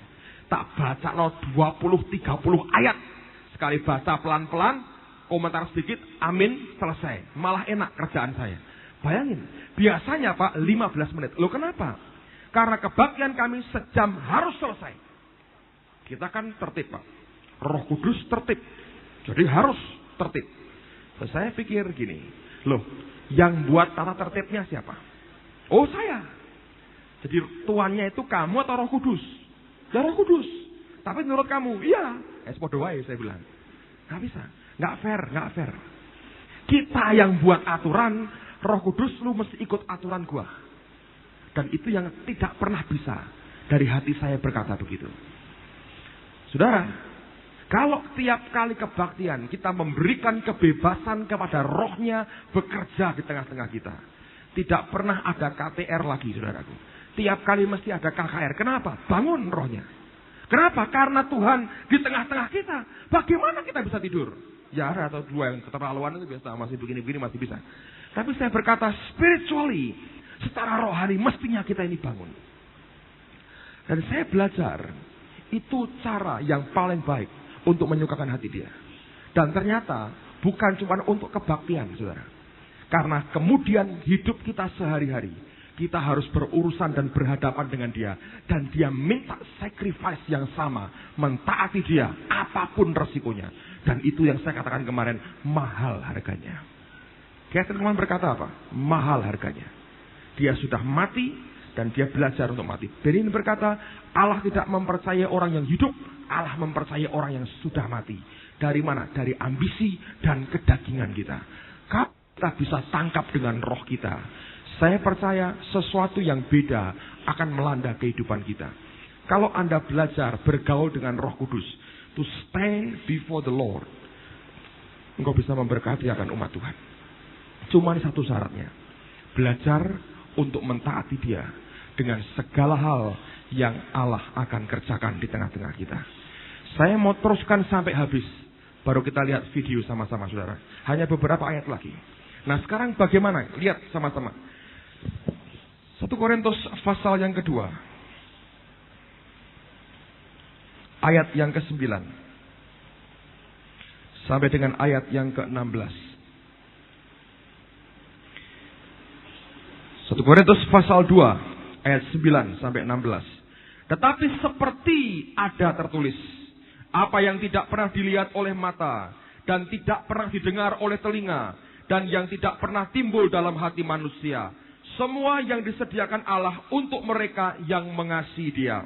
Tak baca 20-30 ayat. Sekali baca pelan-pelan, komentar sedikit, amin, selesai. Malah enak kerjaan saya. Bayangin, biasanya Pak 15 menit. Loh kenapa? Karena kebaktian kami sejam harus selesai. Kita kan tertib Pak. Roh Kudus tertib. Jadi harus tertib. Terus saya pikir gini, loh, yang buat tata tertibnya siapa? Oh saya. Jadi tuannya itu kamu atau Roh Kudus? Ya Roh Kudus. Tapi menurut kamu, iya. Podo wae saya bilang. Gak bisa. Nggak fair. Kita yang buat aturan, Roh Kudus lu mesti ikut aturan gua. Dan itu yang tidak pernah bisa. Dari hati saya berkata begitu. Saudara, kalau tiap kali kebaktian kita memberikan kebebasan kepada rohnya bekerja di tengah-tengah kita. Tidak pernah ada KTR lagi, saudaraku. Tiap kali mesti ada KKR. Kenapa? Bangun rohnya. Kenapa? Karena Tuhan di tengah-tengah kita. Bagaimana kita bisa tidur? Ya ada atau dua yang keterlaluan itu biasa. Masih begini-begini masih bisa. Tapi saya berkata spiritually, secara rohani mestinya kita ini bangun. Dan saya belajar, itu cara yang paling baik untuk menyukakan hati dia. Dan ternyata bukan cuma untuk kebaktian, saudara. Karena kemudian hidup kita sehari-hari, kita harus berurusan dan berhadapan dengan dia. Dan dia minta sacrifice yang sama, mentaati dia, apapun resikonya. Dan itu yang saya katakan kemarin, mahal harganya. Catherine kemarin berkata apa? Mahal harganya. Dia sudah mati dan dia belajar untuk mati. Berin berkata, Allah tidak mempercayai orang yang hidup, Allah mempercayai orang yang sudah mati. Dari mana? Dari ambisi dan kedagingan kita. Kalau kita bisa tangkap dengan roh kita, saya percaya sesuatu yang beda akan melanda kehidupan kita. Kalau Anda belajar bergaul dengan Roh Kudus, to stand before the Lord, engkau bisa memberkati akan umat Tuhan. Cuma satu syaratnya, belajar untuk mentaati dia dengan segala hal yang Allah akan kerjakan di tengah-tengah kita. Saya mau teruskan sampai habis, baru kita lihat video sama-sama, saudara. Hanya beberapa ayat lagi. Nah sekarang bagaimana? Lihat sama-sama. 1 Korintus pasal yang kedua, ayat yang ke-9 sampai dengan ayat yang ke-16. 1 Korintus pasal 2 ayat 9 sampai 16. Tetapi seperti ada tertulis, apa yang tidak pernah dilihat oleh mata dan tidak pernah didengar oleh telinga dan yang tidak pernah timbul dalam hati manusia, semua yang disediakan Allah untuk mereka yang mengasihi Dia.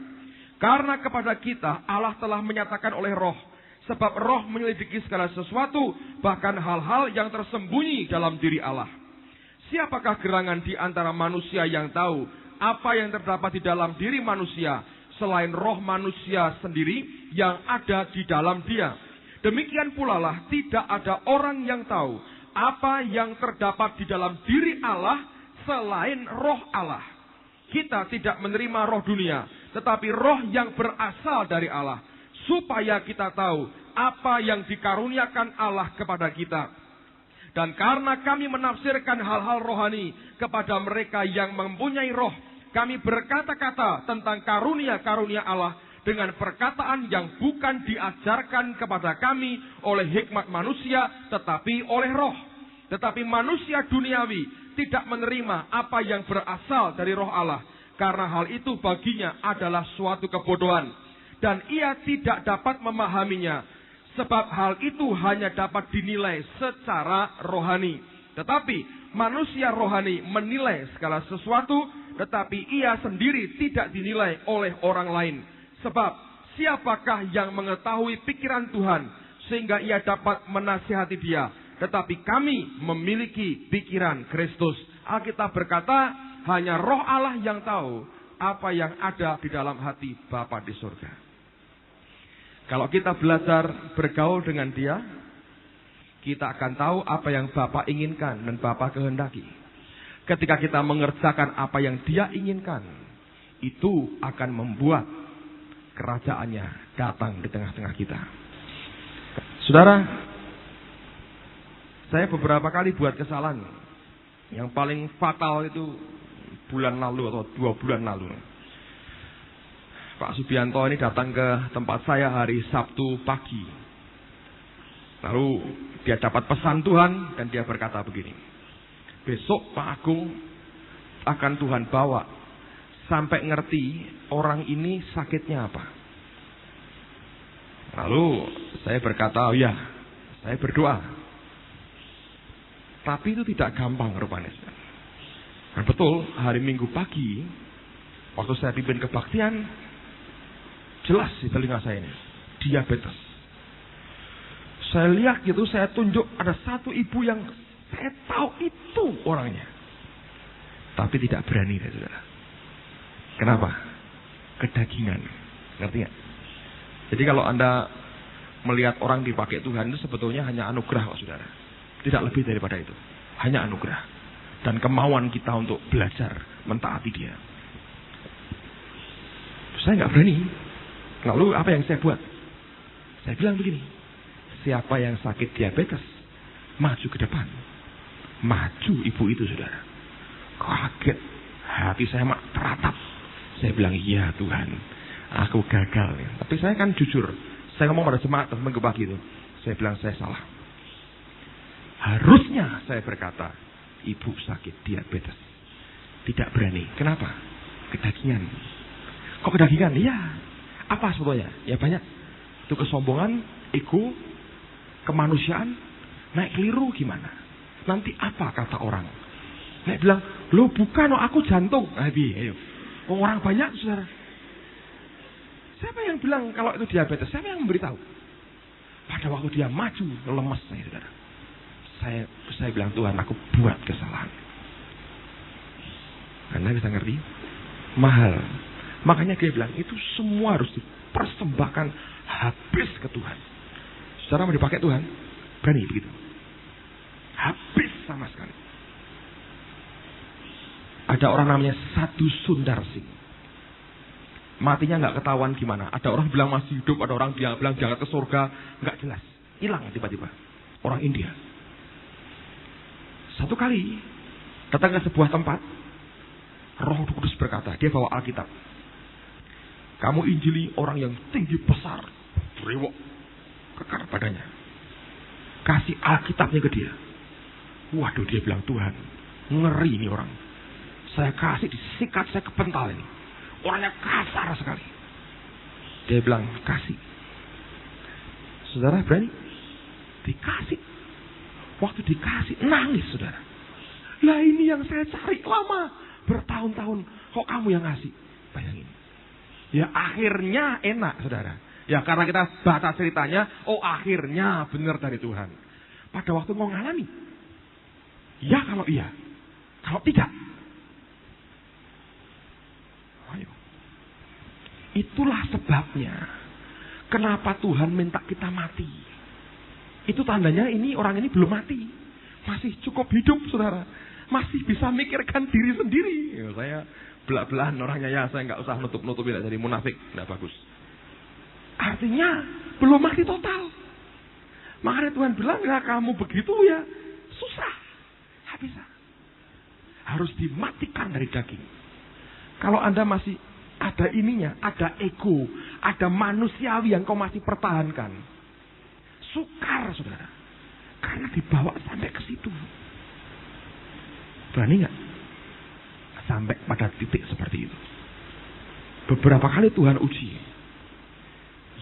Karena kepada kita Allah telah menyatakan oleh Roh, sebab Roh menyelidiki segala sesuatu, bahkan hal-hal yang tersembunyi dalam diri Allah. Siapakah gerangan di antara manusia yang tahu apa yang terdapat di dalam diri manusia, selain roh manusia sendiri yang ada di dalam dia? Demikian pula lah tidak ada orang yang tahu apa yang terdapat di dalam diri Allah selain roh Allah. Kita tidak menerima roh dunia, tetapi roh yang berasal dari Allah, supaya kita tahu apa yang dikaruniakan Allah kepada kita. Dan karena kami menafsirkan hal-hal rohani kepada mereka yang mempunyai roh, kami berkata-kata tentang karunia-karunia Allah dengan perkataan yang bukan diajarkan kepada kami oleh hikmat manusia, tetapi oleh roh. Tetapi manusia duniawi tidak menerima apa yang berasal dari roh Allah, karena hal itu baginya adalah suatu kebodohan, dan ia tidak dapat memahaminya, sebab hal itu hanya dapat dinilai secara rohani. Tetapi manusia rohani menilai segala sesuatu, tetapi ia sendiri tidak dinilai oleh orang lain. Sebab siapakah yang mengetahui pikiran Tuhan sehingga ia dapat menasihati dia? Tetapi kami memiliki pikiran Kristus. Alkitab berkata, hanya roh Allah yang tahu apa yang ada di dalam hati Bapa di surga. Kalau kita belajar bergaul dengan dia, kita akan tahu apa yang Bapa inginkan dan Bapa kehendaki. Ketika kita mengerjakan apa yang dia inginkan, itu akan membuat kerajaannya datang di tengah-tengah kita. Saudara, saya beberapa kali buat kesalahan. Yang paling fatal itu bulan lalu atau 2 bulan lalu. Pak Subianto ini datang ke tempat saya hari Sabtu pagi. Lalu dia dapat pesan Tuhan dan dia berkata begini, besok Pak Agung akan Tuhan bawa sampai ngerti orang ini sakitnya apa. Lalu saya berkata, oh ya, saya berdoa. Tapi itu tidak gampang rupanya. Dan betul, hari Minggu pagi, waktu saya pimpin kebaktian, jelas di telinga saya ini, diabetes. Saya lihat gitu, saya tunjuk ada satu ibu yang saya tahu itu orangnya. Tapi tidak berani, saudara. Kenapa? Kedagingan. Ngerti nggak? Jadi kalau Anda melihat orang dipakai Tuhan itu sebetulnya hanya anugerah kok, saudara. Tidak lebih daripada itu. Hanya anugerah. Dan kemauan kita untuk belajar mentaati dia. Saya nggak berani. Lalu apa yang saya buat? Saya bilang begini. Siapa yang sakit diabetes, maju ke depan. Maju ibu itu, saudara. Kaget. Hati saya teratap. Saya bilang, iya Tuhan, aku gagal. Tapi saya kan jujur. Saya ngomong pada jemaat teman pagi itu. Saya bilang saya salah. Harusnya saya berkata, ibu sakit diabetes. Tidak berani. Kenapa? Kedagingan. Kok kedagingan? Iya. Apa sebetulnya? Ya banyak. Itu kesombongan, ego, kemanusiaan. Naik keliru gimana? Nanti apa kata orang? Naik bilang, lo bukan, aku jantung. Ayo. Orang banyak, saudara. Siapa yang bilang kalau itu diabetes? Siapa yang memberitahu? Pada waktu dia maju, lemes saya, saudara. Saya bilang, Tuhan, aku buat kesalahan. Anda bisa ngerti? Mahal. Makanya dia bilang, itu semua harus dipersembahkan habis ke Tuhan. Saudara mau dipakai Tuhan? Berani begitu. Habis sama sekali. Ada orang namanya Sadhu Sundarsing. Matinya nggak ketahuan gimana. Ada orang bilang masih hidup, ada orang bilang jangan ke surga, nggak jelas. Hilang tiba-tiba. Orang India. Satu kali datang ke sebuah tempat, Roh Kudus berkata, dia bawa Alkitab. Kamu injili orang yang tinggi besar, berewok, kekar badannya. Kasih Alkitabnya ke dia. Waduh, dia bilang, Tuhan, ngeri ini orang. Saya kasih, disikat, saya kepental ini. Orangnya kasar sekali. Dia bilang, kasih. Saudara berani? Dikasih. Waktu dikasih, nangis, saudara. Lah ini yang saya cari lama. Bertahun-tahun. Kok kamu yang ngasih? Bayangin. Ya akhirnya enak, saudara. Ya karena kita baca ceritanya, oh akhirnya benar dari Tuhan. Pada waktu mau ngalami. Ya kalau iya. Kalau tidak. Ayo. Itulah sebabnya. Kenapa Tuhan minta kita mati. Itu tandanya ini orang ini belum mati. Masih cukup hidup, saudara. Masih bisa mikirkan diri sendiri. Ya, saya belak-belahan orangnya, ya saya nggak usah nutup-nutup, tidak jadi munafik. Nggak bagus. Artinya belum mati total. Makanya Tuhan bilang, ya kamu begitu ya susah. Nggak bisa. Harus dimatikan dari daging. Kalau Anda masih ada ininya, ada ego, ada manusiawi yang kau masih pertahankan. Sukar, saudara. Karena dibawa sampai ke situ. Berani nggak? Sampai pada titik seperti itu. Beberapa kali Tuhan uji.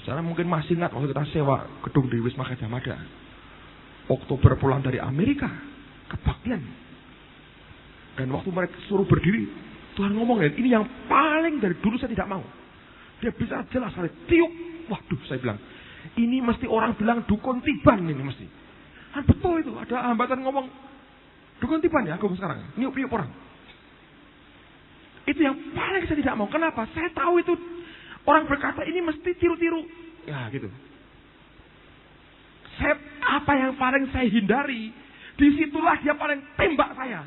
Saudara mungkin masih ingat waktu kita sewa gedung di Wisma Gajah Mada. Oktober pulang dari Amerika. Kebaktian. Dan waktu mereka suruh berdiri, Tuhan ngomong, ini yang paling dari dulu saya tidak mau. Dia bisa jelas sekali, tiup. Waduh, saya bilang, ini mesti orang bilang dukun tiban ini mesti. Kan betul itu, ada hambatan ngomong, dukun tiban ya, aku sekarang, niup-niup orang. Itu yang paling saya tidak mau. Kenapa? Saya tahu itu orang berkata ini mesti tiru-tiru. Ya gitu. Apa yang paling saya hindari, disitulah dia paling tembak saya.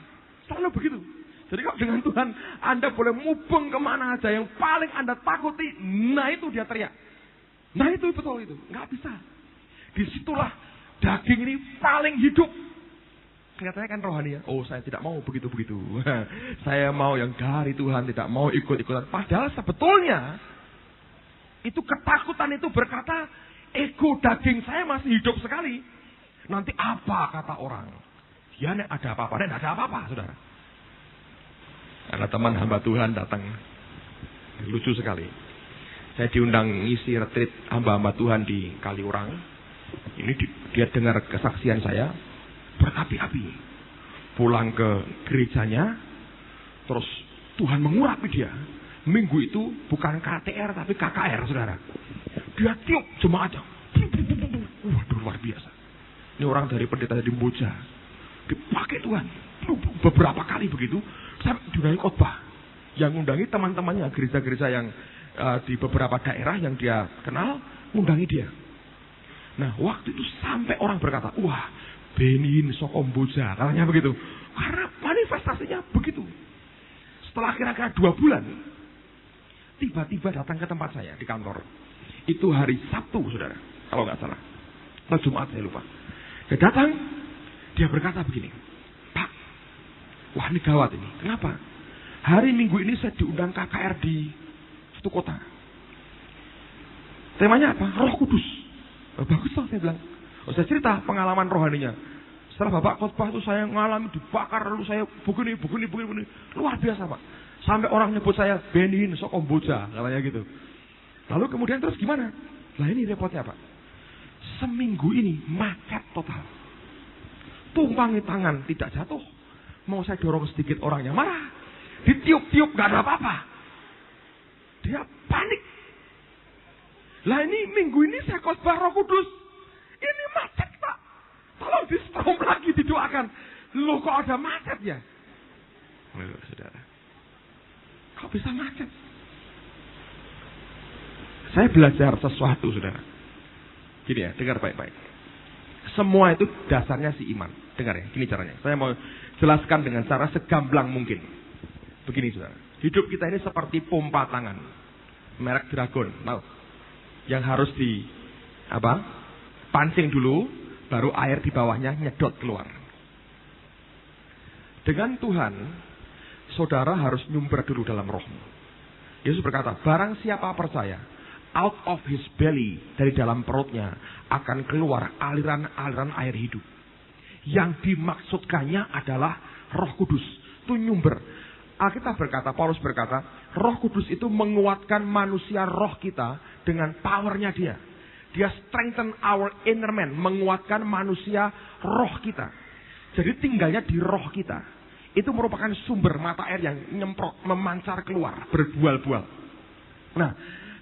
Selalu begitu. Jadi kalau dengan Tuhan, Anda boleh mubeng kemana aja. Yang paling Anda takuti, nah itu dia teriak. Nah itu betul itu. Nggak bisa. Disitulah daging ini paling hidup. Kelihatannya kan rohani ya. Oh saya tidak mau begitu-begitu. Saya mau yang dari Tuhan, tidak mau ikut-ikutan. Padahal sebetulnya, itu ketakutan itu berkata, ego daging saya masih hidup sekali. Nanti apa kata orang? Ya ada apa-apa, dan ada apa-apa, saudara. Ada teman hamba Tuhan datang. Lucu sekali. Saya diundang ngisi retreat hamba-hamba Tuhan di Kaliurang. Ini dia dengar kesaksian saya. Berapi-api. Pulang ke gerejanya. Terus Tuhan mengurapi dia. Minggu itu bukan KTR tapi KKR, saudara. Dia tiup jemaatnya. Waduh, luar biasa. Ini orang dari pendeta di Mboja. Dipakai Tuhan. Beberapa kali begitu. Sampai diundangi khotbah. Yang ngundangi teman-temannya. Gereja-gereja yang di beberapa daerah yang dia kenal. Ngundangi dia. Nah waktu itu sampai orang berkata, wah Benin soko Mboja. Katanya begitu. Karena manifestasinya begitu. Setelah kira-kira 2 bulan. Tiba-tiba datang ke tempat saya di kantor. Itu hari Sabtu, saudara. Kalau nggak salah. Atau Jumat, saya lupa. Dia datang. Dia berkata begini. Pak, wah ini gawat ini. Kenapa? Hari Minggu ini saya diundang KKR di satu kota. Temanya apa? Roh Kudus. Bagus lah, saya bilang. Saya cerita pengalaman rohaninya. Setelah Bapak khotbah itu saya mengalami dibakar. Lalu saya begini. Luar biasa, Pak. Sampai orang nyebut saya Benin soko Mboja, katanya gitu. Lalu kemudian terus gimana? Lah ini repotnya, Pak. Seminggu ini macet total. Tumpangi tangan tidak jatuh. Mau saya dorong sedikit orangnya marah. Ditiup-tiup gak ada apa-apa. Dia panik. Lah ini minggu ini saya khotbah Roh Kudus. Ini macet, Pak. Tolong di stop lagi didoakan. Loh kok ada macet ya? Loh, saudara. Kok bisa macet? Saya belajar sesuatu, saudara. Gini ya, dengar baik-baik. Semua itu dasarnya si iman. Dengar ya, gini caranya. Saya mau jelaskan dengan cara segamblang mungkin. Begini, saudara. Hidup kita ini seperti pompa tangan. Merek Dragon. Tahu? Yang harus pancing dulu, baru air di bawahnya nyedot keluar. Dengan Tuhan, saudara harus nyumber dulu dalam rohmu. Yesus berkata, barang siapa percaya, out of his belly, dari dalam perutnya, akan keluar aliran-aliran air hidup. Yang dimaksudkannya adalah Roh Kudus. Itu nyumber. Alkitab berkata, Paulus berkata, Roh Kudus itu menguatkan manusia roh kita dengan powernya dia. Dia strengthen our inner man, menguatkan manusia roh kita. Jadi tinggalnya di roh kita. Itu merupakan sumber mata air yang nyemprot, memancar keluar, berbual-bual. Nah,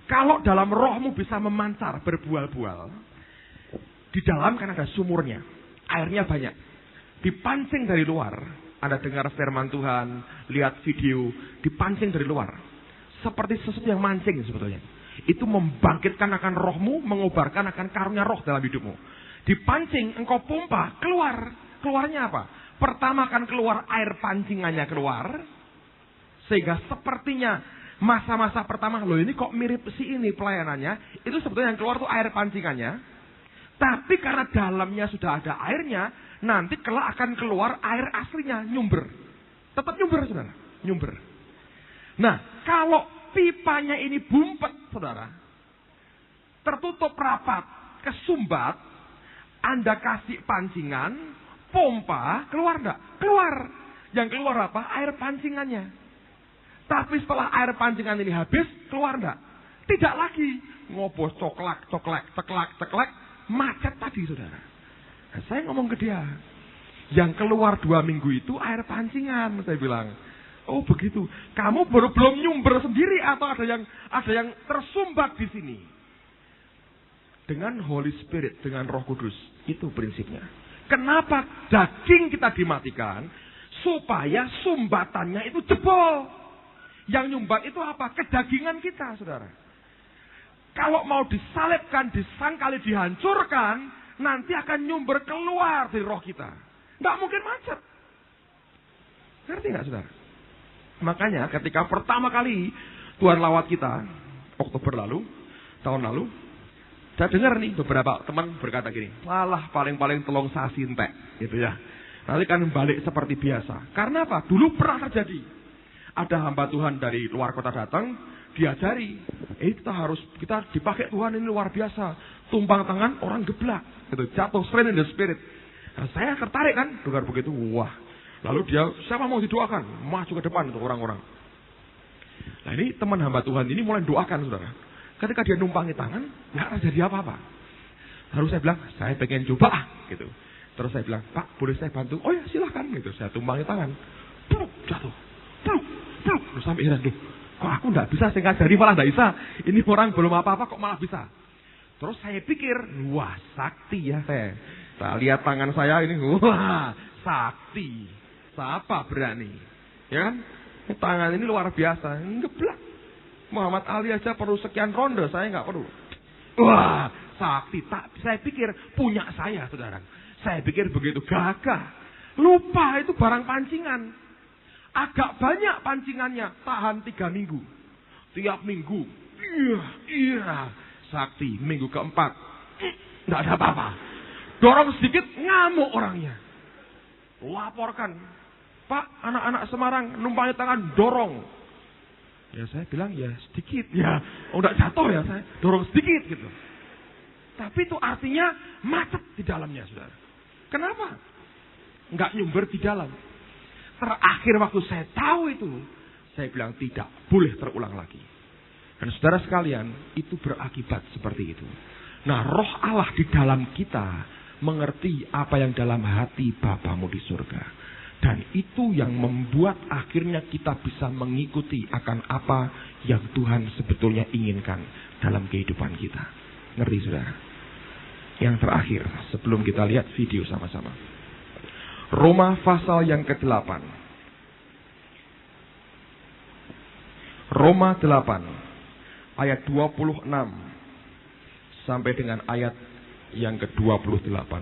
kalau dalam rohmu bisa memancar, berbual-bual, di dalam kan ada sumurnya, airnya banyak. Dipancing dari luar, Anda dengar firman Tuhan, lihat video, dipancing dari luar. Seperti sesuatu yang mancing sebetulnya. Itu membangkitkan akan rohmu, mengobarkan akan karunia roh dalam hidupmu. Dipancing, engkau pompa, keluar. Keluarnya apa? Pertama akan keluar air pancingannya keluar. Sehingga sepertinya masa-masa pertama, loh ini kok mirip si ini pelayanannya. Itu sebetulnya yang keluar tuh air pancingannya. Tapi karena dalamnya sudah ada airnya, nanti kelak akan keluar air aslinya, nyumber. Tetap nyumber, saudara. Nyumber. Nah, kalau pipanya ini bumpet, saudara. Tertutup rapat, kesumbat. Anda kasih pancingan, pompa, keluar enggak? Keluar. Yang keluar apa? Air pancingannya. Tapi setelah air pancingan ini habis, keluar enggak? Tidak lagi. Ngobos coklak, ceklak. Macet tadi, saudara. Nah, saya ngomong ke dia. Yang keluar 2 minggu itu air pancingan, saya bilang. Oh begitu. Kamu belum nyumber sendiri atau ada yang tersumbat di sini. Dengan Holy Spirit, dengan Roh Kudus. Itu prinsipnya. Kenapa daging kita dimatikan? Supaya sumbatannya itu jebol. Yang nyumbat itu apa? Kedagingan kita, saudara. Kalau mau disalibkan, disangkali, dihancurkan, nanti akan nyumber keluar dari roh kita. Nggak mungkin macet. Ngerti nggak, saudara? Makanya ketika pertama kali Tuhan lawat kita, Oktober lalu, tahun lalu, saya dengar nih beberapa teman berkata gini, malah paling-paling telung sasi entek, gitu ya. Nanti kan balik seperti biasa. Karena apa? Dulu pernah terjadi. Ada hamba Tuhan dari luar kota datang, diajari, kita dipakai Tuhan ini luar biasa. Tumpang tangan orang geblak, gitu, jatuh strain in the spirit. Nah, saya tertarik kan, dengar begitu, wah. Lalu dia, siapa mau didoakan? Maju ke depan untuk orang-orang. Nah ini teman hamba Tuhan ini mulai doakan, saudara. Ketika dia numpangi tangan, nggak terjadi apa-apa. Lalu saya bilang, saya pengen coba, gitu. Terus saya bilang, Pak, boleh saya bantu? Oh ya, silahkan, gitu. Saya tumpangi tangan, jatuh, terus sampai heran, kok aku nggak bisa, saya ngajari malah nggak bisa. Ini orang belum apa-apa kok malah bisa. Terus saya pikir, wah sakti ya saya. Saya lihat tangan saya ini, wah sakti. Siapa berani? Ya kan? Tangan ini luar biasa. Ngeblak. Muhammad Ali aja perlu sekian ronde, saya nggak perlu. Wah sakti. Saya pikir punya saya, saudara. Saya pikir begitu gagah. Lupa itu barang pancingan. Agak banyak pancingannya. Tahan 3 minggu. Tiap minggu. Iya. Sakti. Minggu keempat. Tidak ada apa-apa. Dorong sedikit. Ngamuk orangnya. Laporkan. Pak, anak-anak Semarang numpangi tangan dorong. Ya saya bilang ya sedikit. Ya udah jatuh ya saya. Dorong sedikit gitu. Tapi itu artinya macet di dalamnya, saudara. Kenapa? Nggak nyumber di dalam. Terakhir waktu saya tahu itu, saya bilang tidak boleh terulang lagi. Dan saudara sekalian, itu berakibat seperti itu. Nah, roh Allah di dalam kita mengerti apa yang dalam hati Bapamu di surga. Dan itu yang membuat akhirnya kita bisa mengikuti akan apa yang Tuhan sebetulnya inginkan dalam kehidupan kita. Ngerti saudara? Yang terakhir, sebelum kita lihat video sama-sama. Roma pasal yang ke-8. Roma 8 ayat 26 sampai dengan ayat yang ke-28.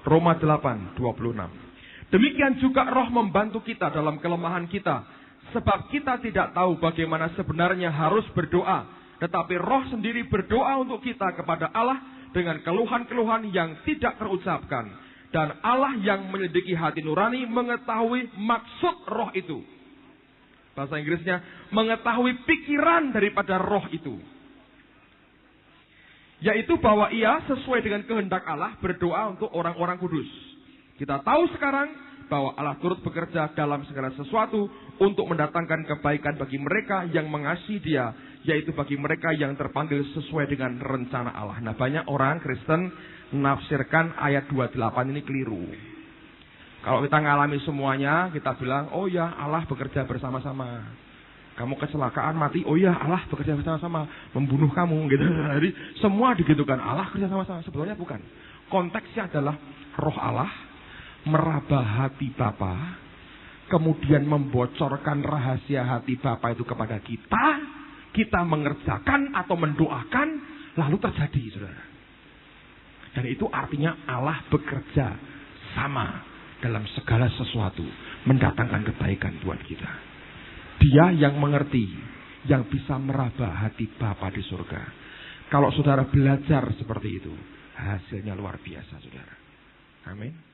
Roma 8, 26. Demikian juga Roh membantu kita dalam kelemahan kita, sebab kita tidak tahu bagaimana sebenarnya harus berdoa, tetapi Roh sendiri berdoa untuk kita kepada Allah dengan keluhan-keluhan yang tidak terucapkan. Dan Allah yang menyelidiki hati nurani mengetahui maksud roh itu. Bahasa Inggrisnya, mengetahui pikiran daripada roh itu. Yaitu bahwa ia sesuai dengan kehendak Allah berdoa untuk orang-orang kudus. Kita tahu sekarang bahwa Allah turut bekerja dalam segala sesuatu untuk mendatangkan kebaikan bagi mereka yang mengasihi Dia, yaitu bagi mereka yang terpanggil sesuai dengan rencana Allah. Nah, banyak orang Kristen menafsirkan ayat 28 ini keliru. Kalau kita ngalami semuanya, kita bilang, oh ya Allah bekerja bersama-sama. Kamu kecelakaan mati, oh ya Allah bekerja bersama-sama membunuh kamu gitu. Jadi semua digitukan, Allah kerja sama-sama. Sebetulnya bukan. Konteksnya adalah roh Allah meraba hati Bapa, kemudian membocorkan rahasia hati Bapa itu kepada kita. Kita mengerjakan atau mendoakan, lalu terjadi, saudara. Dan itu artinya Allah bekerja sama dalam segala sesuatu, mendatangkan kebaikan buat kita. Dia yang mengerti, yang bisa meraba hati Bapa di surga. Kalau saudara belajar seperti itu, hasilnya luar biasa, saudara. Amin.